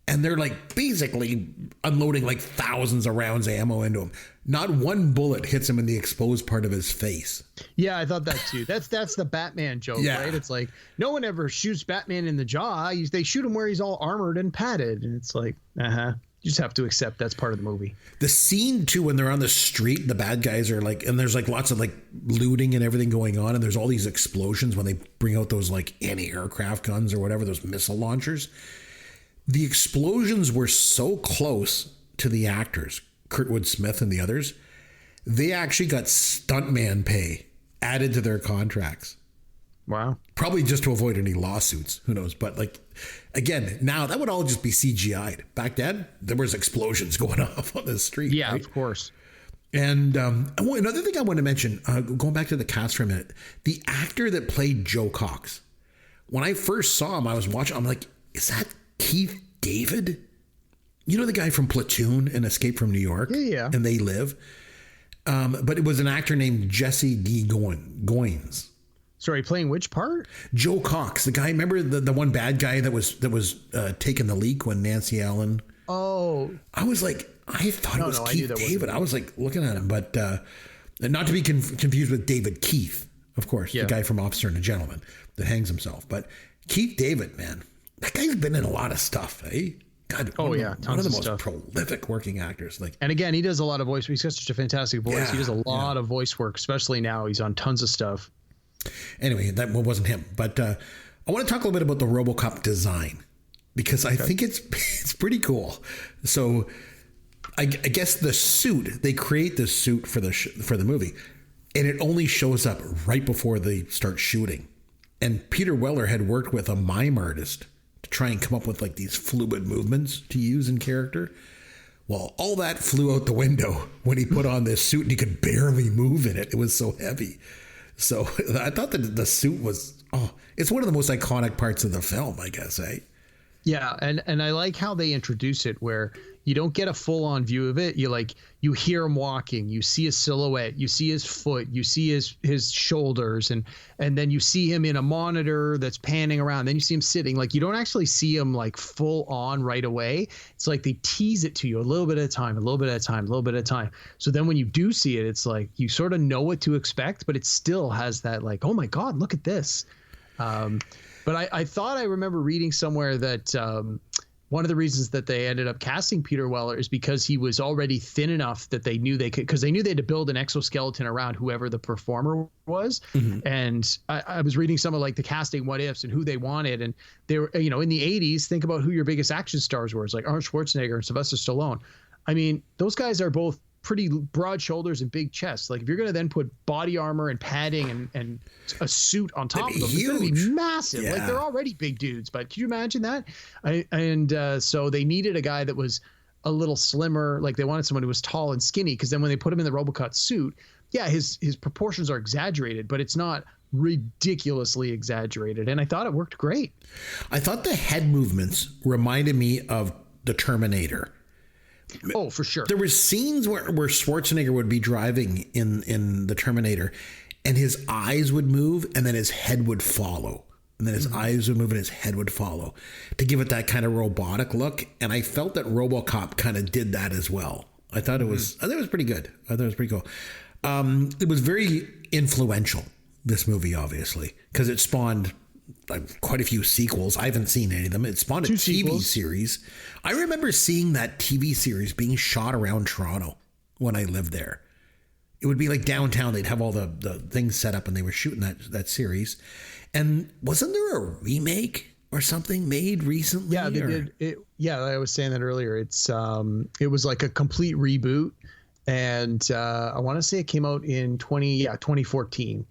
and they're like basically unloading like thousands of rounds of ammo into him. Not one bullet hits him in the exposed part of his face. Yeah, I thought that too. That's the Batman joke, right? It's like no one ever shoots Batman in the jaw. They shoot him where he's all armored and padded. And it's like, you just have to accept that's part of the movie. The scene too, when they're on the street, the bad guys are like, and there's like lots of like looting and everything going on. And there's all these explosions when they bring out those like anti-aircraft guns or whatever, those missile launchers. The explosions were so close to the actors, Kurtwood Smith and the others, they actually got stuntman pay added to their contracts. Wow. Probably just to avoid any lawsuits. Who knows? But like, again, now that would all just be CGI'd. Back then, there was explosions going off on the street. Yeah, right? Of course. And another thing I want to mention, going back to the cast for a minute, the actor that played Joe Cox, when I first saw him, I was watching, I'm like, is that Keith David? You know the guy from Platoon and Escape from New York? Yeah. And They Live? But it was an actor named Jesse D. Goins. Sorry, playing which part? Joe Cox, the guy, remember the one bad guy that was taking the leak when Nancy Allen? Oh. I was like, I thought it was Keith David. I was like looking at him, but not to be confused with David Keith, of course, the guy from Officer and a Gentleman that hangs himself. But Keith David, man, that guy's been in a lot of stuff, eh? God, one of the most prolific working actors. Like, and again, he does a lot of voice. He's got such a fantastic voice. Yeah, he does a lot of voice work, especially now. He's on tons of stuff. Anyway, that wasn't him. But I want to talk a little bit about the RoboCop design because I think it's pretty cool. So I guess the suit, they create this suit for the movie, and it only shows up right before they start shooting. And Peter Weller had worked with a mime artist to try and come up with like these fluid movements to use in character. Well, all that flew out the window when he put on this suit and he could barely move in it. It was so heavy. So I thought that the suit was, it's one of the most iconic parts of the film, I guess, eh? Yeah, and I like how they introduce it where you don't get a full-on view of it. You hear him walking, you see his silhouette, you see his foot, you see his shoulders, and then you see him in a monitor that's panning around. Then you see him sitting. Like, you don't actually see him like full on right away. It's like they tease it to you a little bit at a time, a little bit at a time, a little bit at a time. So then when you do see it, it's like you sort of know what to expect, but it still has that like, oh my God, look at this. But I thought I remember reading somewhere that one of the reasons that they ended up casting Peter Weller is because he was already thin enough that they knew they could, because they knew they had to build an exoskeleton around whoever the performer was. Mm-hmm. And I was reading some of like the casting what ifs and who they wanted. And they were, in the 80s, think about who your biggest action stars were. It's like Arnold Schwarzenegger and Sylvester Stallone. I mean, those guys are both pretty broad shoulders and big chests. Like if you're going to then put body armor and padding and a suit on top of them, it's going to be massive. Yeah. Like they're already big dudes, but can you imagine that? So they needed a guy that was a little slimmer. Like they wanted someone who was tall and skinny, because then when they put him in the RoboCop suit, his proportions are exaggerated, but it's not ridiculously exaggerated. And I thought it worked great. I thought the head movements reminded me of the Terminator. Oh, for sure. There were scenes where Schwarzenegger would be driving in the Terminator and his eyes would move and then his head would follow. And then his eyes would move and his head would follow to give it that kind of robotic look. And I felt that RoboCop kind of did that as well. I thought it was pretty good. I thought it was pretty cool. It was very influential, this movie, obviously, because it spawned quite a few sequels. I haven't seen any of them. It spawned a TV series. I remember seeing that TV series being shot around Toronto when I lived there. It would be like downtown. They'd have all the things set up and they were shooting that series. And wasn't there a remake or something made recently? Yeah, they did. Yeah, I was saying that earlier. It was like a complete reboot. And I want to say it came out in 2014.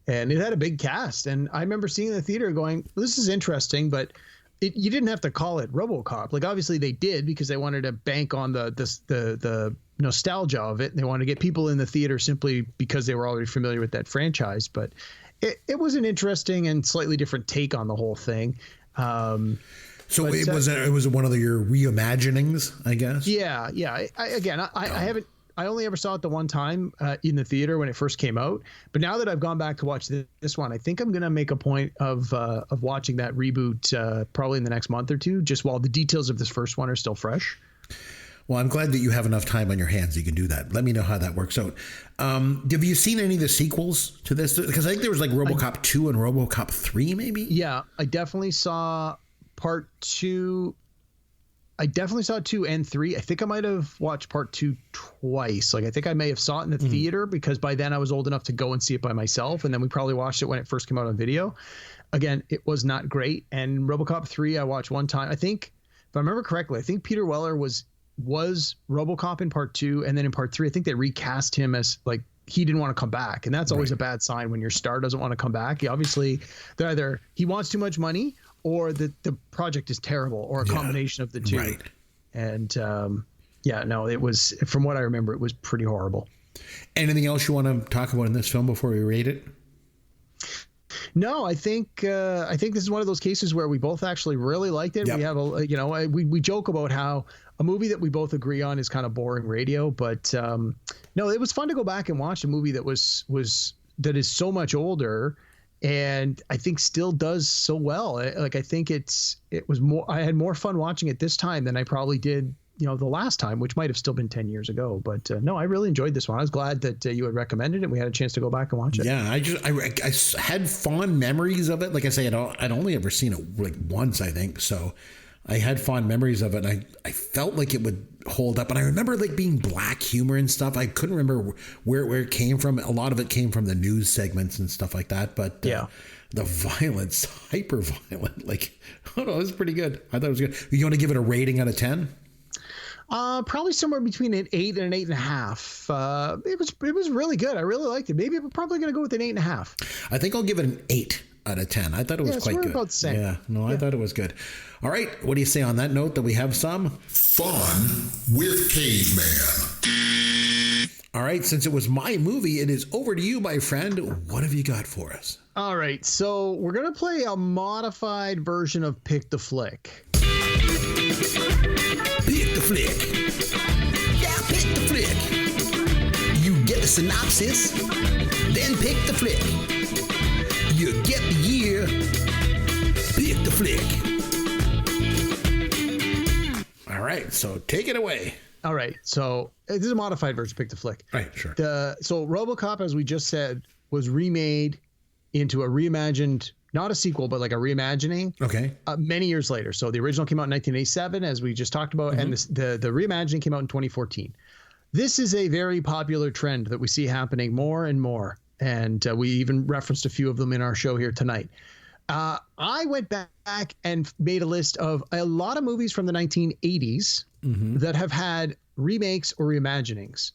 And it had a big cast. And I remember seeing it in the theater going, this is interesting, but you didn't have to call it RoboCop. Like, obviously they did because they wanted to bank on the nostalgia of it. And they wanted to get people in the theater simply because they were already familiar with that franchise. But it was an interesting and slightly different take on the whole thing. So it was one of your reimaginings, I guess? Yeah. I haven't. I only ever saw it the one time in the theater when it first came out. But now that I've gone back to watch this one, I think I'm going to make a point of watching that reboot probably in the next month or two, just while the details of this first one are still fresh. Well, I'm glad that you have enough time on your hands you can do that. Let me know how that works out. Have you seen any of the sequels to this? Because I think there was like RoboCop 2 and RoboCop 3 maybe? Yeah, I definitely saw part 2. I definitely saw 2 and 3. I think I might have watched part 2 twice. Like, I think I may have saw it in the theater because by then I was old enough to go and see it by myself. And then we probably watched it when it first came out on video. Again, it was not great. And RoboCop 3, I watched one time. I think, if I remember correctly, I think Peter Weller was RoboCop in part 2. And then in part 3, I think they recast him as like, he didn't want to come back. And that's always a bad sign when your star doesn't want to come back. Obviously, they're either he wants too much money or the project is terrible, or a combination of the two. Right. And it was, from what I remember, it was pretty horrible. Anything else you want to talk about in this film before we rate it? No, I think this is one of those cases where we both actually really liked it. Yep. We have we joke about how a movie that we both agree on is kind of boring radio, but no, it was fun to go back and watch a movie that that is so much older. And I think still does so well. I think it was more. I had more fun watching it this time than I probably did, the last time, which might have still been 10 years ago. But no, I really enjoyed this one. I was glad that you had recommended it and we had a chance to go back and watch it. Yeah, I had fond memories of it. Like I say, I'd only ever seen it like once, I think. So I had fond memories of it. And I felt like it would hold up. And I remember like being black humor and stuff. I couldn't remember where it came from. A lot of it came from the news segments and stuff like that. But the violence, hyper violent, like, I don't know, it was pretty good. I thought it was good. You want to give it a rating out of 10? Probably somewhere between an 8 and an 8.5. It was really good. I really liked it. Maybe I'm probably going to go with an 8.5. I think I'll give it an 8 out of 10. I thought it was quite good. About the same. Yeah, no, I thought it was good. All right, what do you say on that note that we have some fun with Caveman? All right, since it was my movie, it is over to you, my friend. What have you got for us? All right, so we're going to play a modified version of Pick the Flick. Pick the flick. Yeah, pick the flick. You get the synopsis, then pick the flick. You get the year, pick the flick. All right, so take it away. All right, so this is a modified version of Pick the Flick. Right, sure. So RoboCop, as we just said, was remade into a reimagined, not a sequel, but like a reimagining. Okay. Many years later. So the original came out in 1987, as we just talked about, and the reimagining came out in 2014. This is a very popular trend that we see happening more and more. And we even referenced a few of them in our show here tonight. I went back and made a list of a lot of movies from the 1980s that have had remakes or reimaginings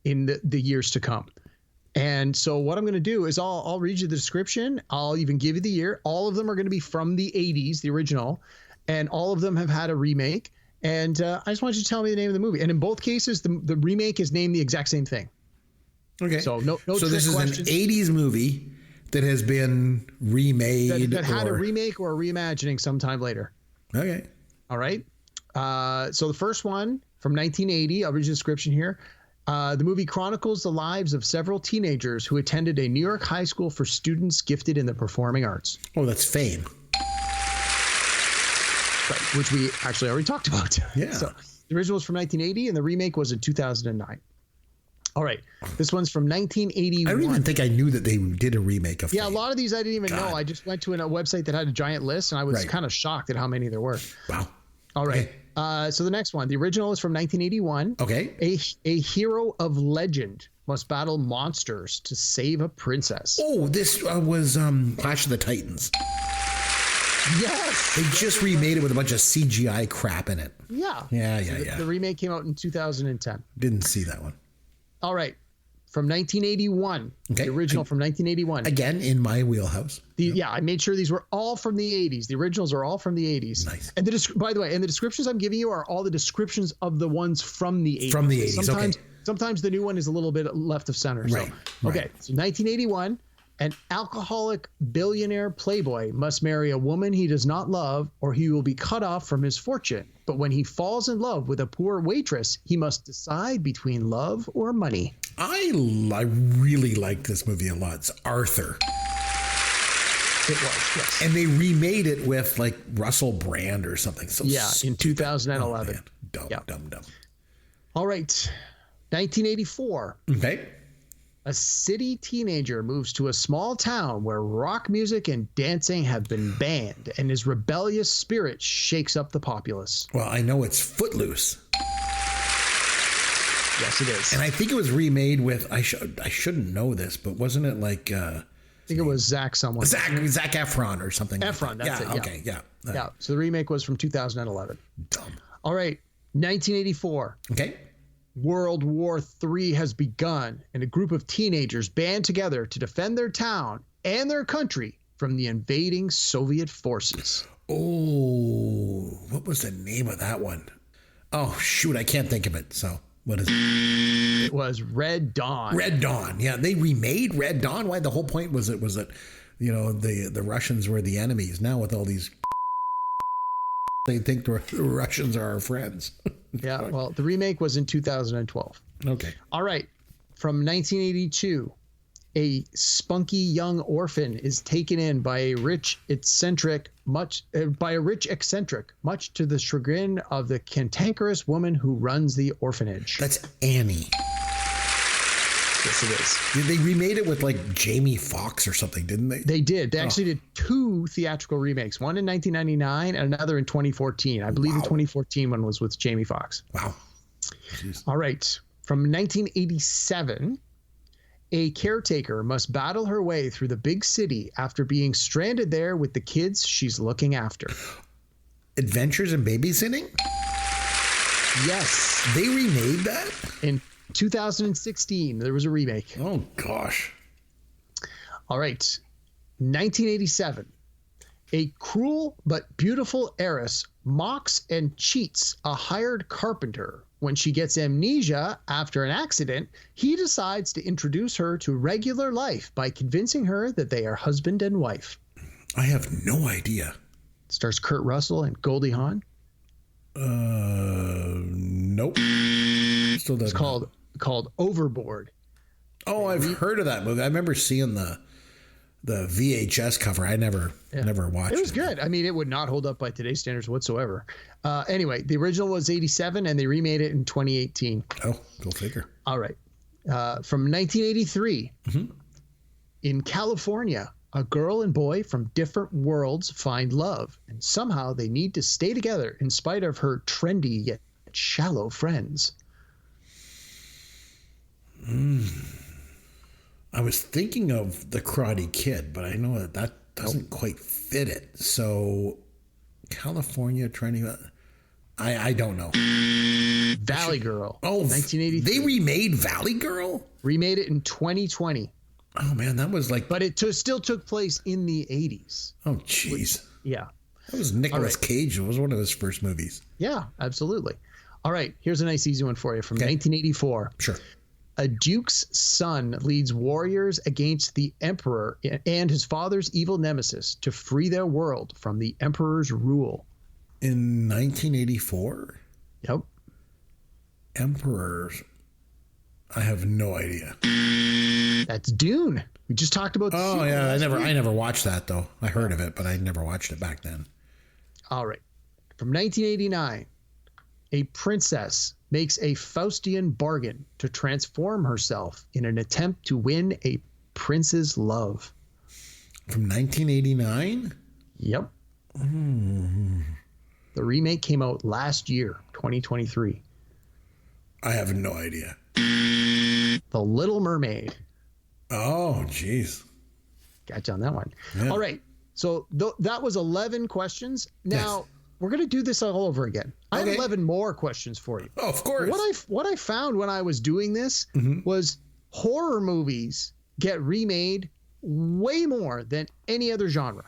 in the years to come. And so what I'm going to do is I'll read you the description. I'll even give you the year. All of them are going to be from the 80s, the original, and all of them have had a remake. And I just want you to tell me the name of the movie. And in both cases, the remake is named the exact same thing. Okay. So no. So this is an 80s movie that has been remade. That had a remake or a reimagining sometime later. Okay. All right. So the first one from 1980, I'll read you the description here. The movie chronicles the lives of several teenagers who attended a New York high school for students gifted in the performing arts. Oh, that's Fame. Right, which we actually already talked about. Yeah. So the original was from 1980 and the remake was in 2009. All right. This one's from 1981. I don't even think I knew that they did a remake of Yeah, a Fame. lot of these I didn't even know. I just went to a website that had a giant list, and I was kind of shocked at how many there were. Wow. All right. So the next one, the original is from 1981. Okay. A hero of legend must battle monsters to save a princess. Oh, this was Clash of the Titans. Yes. They just remade it with a bunch of CGI crap in it. Yeah. Yeah. The remake came out in 2010. Didn't see that one. All right. From 1981. Okay. The original from 1981. Again, in my wheelhouse. Yeah, I made sure these were all from the 80s. The originals are all from the 80s. Nice. And by the way, and the descriptions I'm giving you are all the descriptions of the ones from the 80s. From the 80s, Sometimes the new one is a little bit left of center. Right. Okay, so 1981, an alcoholic billionaire playboy must marry a woman he does not love, or he will be cut off from his fortune. But when he falls in love with a poor waitress, he must decide between love or money. I really liked this movie a lot. It's Arthur. It was, yes. And they remade it with like Russell Brand or something. So in 2011. Dumb. All right. 1984. Okay. A city teenager moves to a small town where rock music and dancing have been banned, and his rebellious spirit shakes up the populace. Well, I know it's Footloose. Yes, it is. And I think it was remade with, I shouldn't know this, but wasn't it like... I think it was Zac Efron or something. Efron, like that. that's it. Yeah. Okay, yeah. Yeah, so the remake was from 2011. Dumb. All right, 1984. Okay. World War III has begun, and a group of teenagers band together to defend their town and their country from the invading Soviet forces. Oh, what was the name of that one? Oh, shoot, I can't think of it. So, what is it? It was Red Dawn. Red Dawn. Yeah, they remade Red Dawn. Why? The whole point was that the Russians were the enemies. Now with all these, they think the Russians are our friends. Yeah, well, the remake was in 2012. Okay. All right. From 1982, a spunky young orphan is taken in by a rich eccentric, much to the chagrin of the cantankerous woman who runs the orphanage. That's Annie. Yes, it is. They remade it with like Jamie Foxx or something, didn't they? They did. They actually did two theatrical remakes, one in 1999 and another in 2014. I believe the 2014 one was with Jamie Foxx. Wow. Jeez. All right. From 1987, a caretaker must battle her way through the big city after being stranded there with the kids she's looking after. Adventures in Babysitting? Yes. They remade that? In 2016, there was a remake. Oh, gosh. All right. 1987. A cruel but beautiful heiress mocks and cheats a hired carpenter. When she gets amnesia after an accident, he decides to introduce her to regular life by convincing her that they are husband and wife. I have no idea. It stars Kurt Russell and Goldie Hawn. Nope. Still doesn't. It's called Overboard. Oh, I've heard of that movie. I remember seeing the VHS cover. I never watched it. It was good. I mean, it would not hold up by today's standards whatsoever. Anyway, the original was 87 and they remade it in 2018. Oh, go figure. All right. From 1983, in California, a girl and boy from different worlds find love, and somehow they need to stay together in spite of her trendy yet shallow friends. I was thinking of The Karate Kid, but I know that doesn't quite fit it. So, California trendy. I don't know. Valley Girl. Oh, 1983. They remade Valley Girl? Remade it in 2020. Oh, man, that was like... But it still took place in the 80s. Oh, jeez. Yeah. That was Nicolas Cage. It was one of his first movies. Yeah, absolutely. All right, here's a nice easy one for you from 1984. Sure. A duke's son leads warriors against the emperor and his father's evil nemesis to free their world from the emperor's rule. In 1984? Yep. Emperors. I have no idea. That's Dune. We just talked about. Oh yeah, I never watched that though. I heard of it, but I never watched it back then. All right. From 1989, a princess makes a Faustian bargain to transform herself in an attempt to win a prince's love. From 1989? Yep. The remake came out last year, 2023. I have no idea. The Little Mermaid. Oh, jeez. Got you on that one. Yeah. All right. So that was 11 questions. Now, we're going to do this all over again. I have 11 more questions for you. Oh, of course. What I found when I was doing this was horror movies get remade way more than any other genre,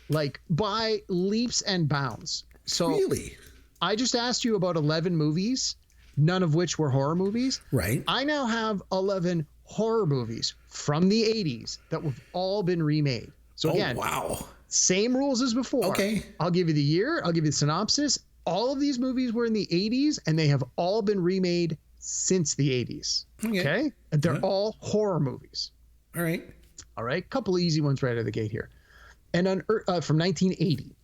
like by leaps and bounds. So really? I just asked you about 11 movies, none of which were horror movies. Right. I now have 11 horror movies from the 80s that have all been remade. So again, wow. Same rules as before. Okay. I'll give you the year. I'll give you the synopsis. All of these movies were in the 80s, and they have all been remade since the 80s. Okay? And they're all horror movies. All right. All right. Couple of easy ones right out of the gate here. And from 1980,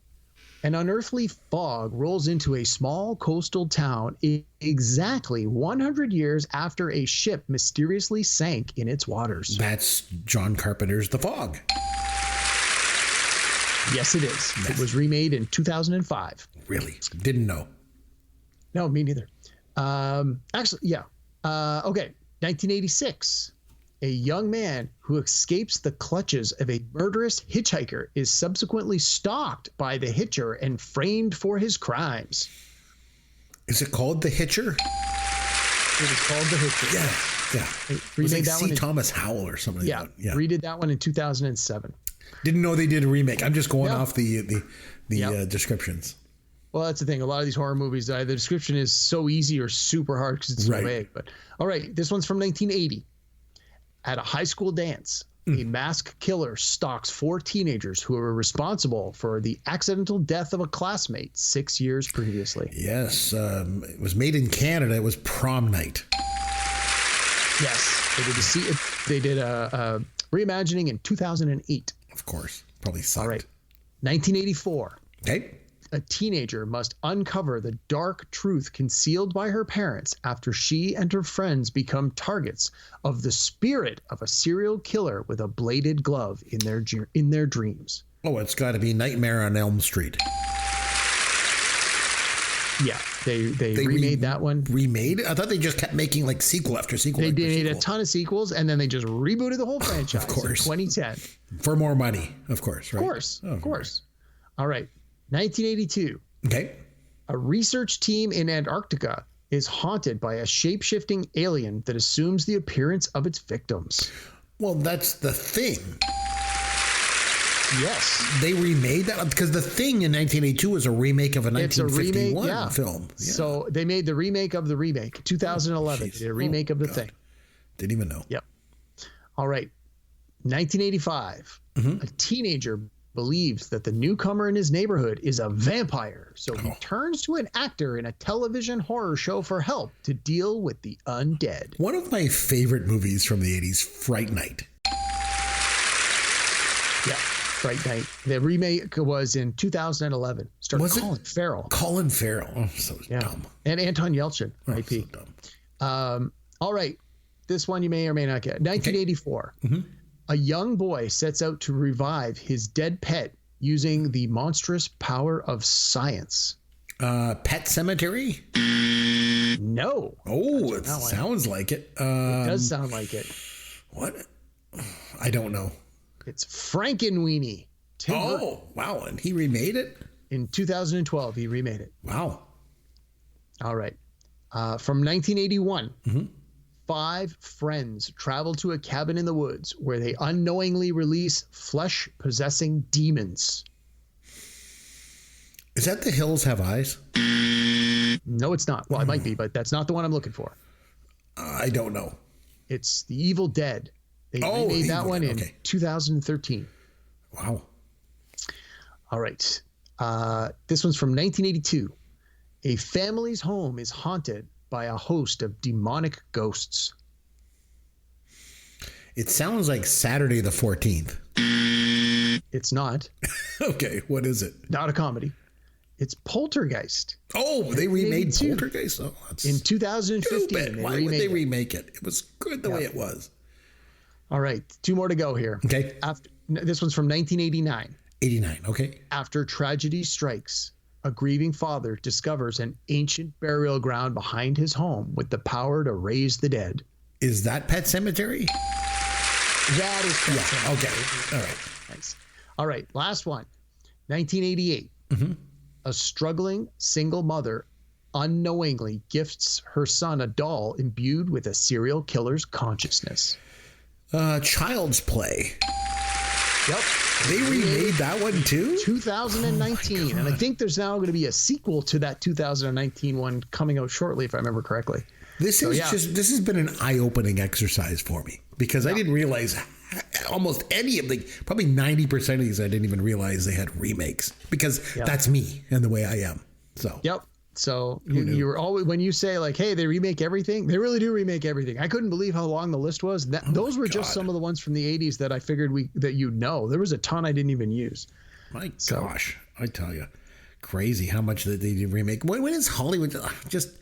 an unearthly fog rolls into a small coastal town exactly 100 years after a ship mysteriously sank in its waters. That's John Carpenter's The Fog. Yes, it is. Yes. It was remade in 2005. Really? Didn't know. No, me neither. Actually, yeah. Okay. 1986. A young man who escapes the clutches of a murderous hitchhiker is subsequently stalked by the hitcher and framed for his crimes. Is it called The Hitcher? It is called The Hitcher. Yeah. It was like C. Thomas Howell or something. Yeah. Like that. Yeah. Redid that one in 2007. Didn't know they did a remake. I'm just going off the descriptions. Well, that's the thing. A lot of these horror movies, the description is so easy or super hard because it's so vague. But all right, this one's from 1980. At a high school dance, a masked killer stalks 4 teenagers who are responsible for the accidental death of a classmate 6 years previously. Yes, it was made in Canada. It was Prom Night. Yes, they did a reimagining in 2008. Of course, probably sucked. All right, 1984. Okay. A teenager must uncover the dark truth concealed by her parents after she and her friends become targets of the spirit of a serial killer with a bladed glove in their dreams. Oh, it's got to be Nightmare on Elm Street. Yeah, they remade that one. Remade? I thought they just kept making like sequel after sequel. They made a ton of sequels, and then they just rebooted the whole franchise. Of course, in 2010 for more money. Of course, right? Of course. All right. 1982. Okay. A research team in Antarctica is haunted by a shape-shifting alien that assumes the appearance of its victims. Well, that's The Thing. Yes. They remade that because The Thing in 1982 was a remake of a 1951 film. Yeah. So they made the remake of the remake. 2011. They did a remake of The Thing. Didn't even know. Yep. All right. 1985. A teenager believes that the newcomer in his neighborhood is a vampire, so he turns to an actor in a television horror show for help to deal with the undead. One of my favorite movies from the 80s, Fright Night. Yeah, Fright Night. The remake was in 2011. Started Colin Farrell. Colin Farrell. Oh, so dumb. And Anton Yelchin. IP. So dumb. All right. This one you may or may not get. 1984. Okay. A young boy sets out to revive his dead pet using the monstrous power of science. Pet Cemetery? No. Oh, it sounds like it. It does sound like it. What? I don't know. It's Frankenweenie. Wow. And he remade it? In 2012, he remade it. Wow. All right. From 1981. 5 friends travel to a cabin in the woods where they unknowingly release flesh-possessing demons. Is that The Hills Have Eyes? No, it's not. Well, it might be, but that's not the one I'm looking for. I don't know. It's The Evil Dead. They remade that one in 2013. Wow. All right. This one's from 1982. A family's home is haunted by a host of demonic ghosts. It sounds like Saturday the 14th. It's not. Okay, what is it? Not a comedy. It's Poltergeist. Oh, they remade Poltergeist? Oh, that's in 2015. Why would they remake it? It was good the way it was. All right. 2 more to go here. Okay. This one's from 1989. 89, okay. After tragedy strikes, a grieving father discovers an ancient burial ground behind his home with the power to raise the dead. Is that Pet Sematary? That is Pet Sematary. Okay. All right. Nice. All right. Last one. 1988. A struggling single mother unknowingly gifts her son a doll imbued with a serial killer's consciousness. Child's Play. Yep. They remade that one too? 2019. And I think there's now going to be a sequel to that 2019 one coming out shortly, if I remember correctly. This has been an eye-opening exercise for me because I didn't realize almost any of probably 90% of these I didn't even realize they had remakes because that's me and the way I am. So So you were always, when you say like, hey, they remake everything, they really do remake everything. I couldn't believe how long the list was. Those were just some of the ones from the 80s that I figured that there was a ton I didn't even use. My gosh, I tell you, crazy how much that they do remake. When is Hollywood just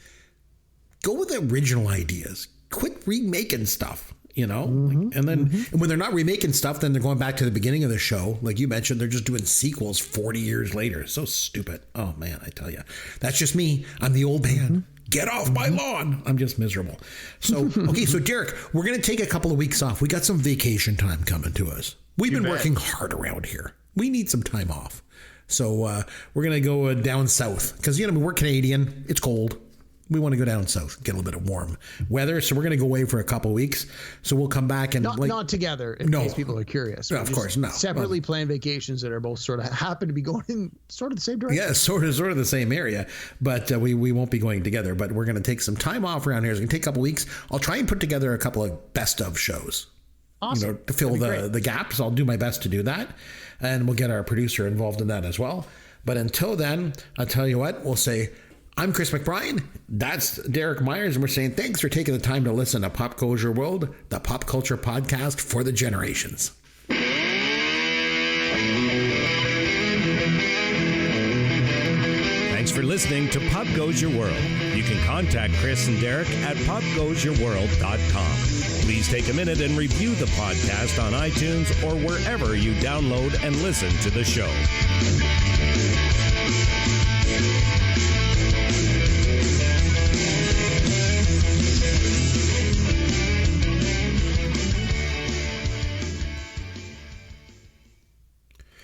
go with the original ideas? Quit remaking stuff. And then when they're not remaking stuff, then they're going back to the beginning of the show. Like you mentioned, they're just doing sequels 40 years later. So stupid. Oh, man, I tell you. That's just me. I'm the old man. Get off my lawn. I'm just miserable. So, okay, so Derek, we're going to take a couple of weeks off. We got some vacation time coming to us. We've been working hard around here. We need some time off. So we're going to go down south because, we're Canadian. It's cold. We want to go down south, get a little bit of warm weather. So we're going to go away for a couple of weeks. So we'll come back and not together in case people are curious. No, of course, no. Separately planned vacations that are both sort of happen to be going in sort of the same direction. Yeah, sort of the same area, but we won't be going together. But we're going to take some time off around here. It's going to take a couple of weeks. I'll try and put together a couple of best of shows. Awesome. To fill the gaps. I'll do my best to do that, and we'll get our producer involved in that as well. But until then, I'll tell you what, we'll say. I'm Chris McBrien. That's Derek Myers. And we're saying thanks for taking the time to listen to Pop Goes Your World, the pop culture podcast for the generations. Thanks for listening to Pop Goes Your World. You can contact Chris and Derek at popgoesyourworld.com. Please take a minute and review the podcast on iTunes or wherever you download and listen to the show.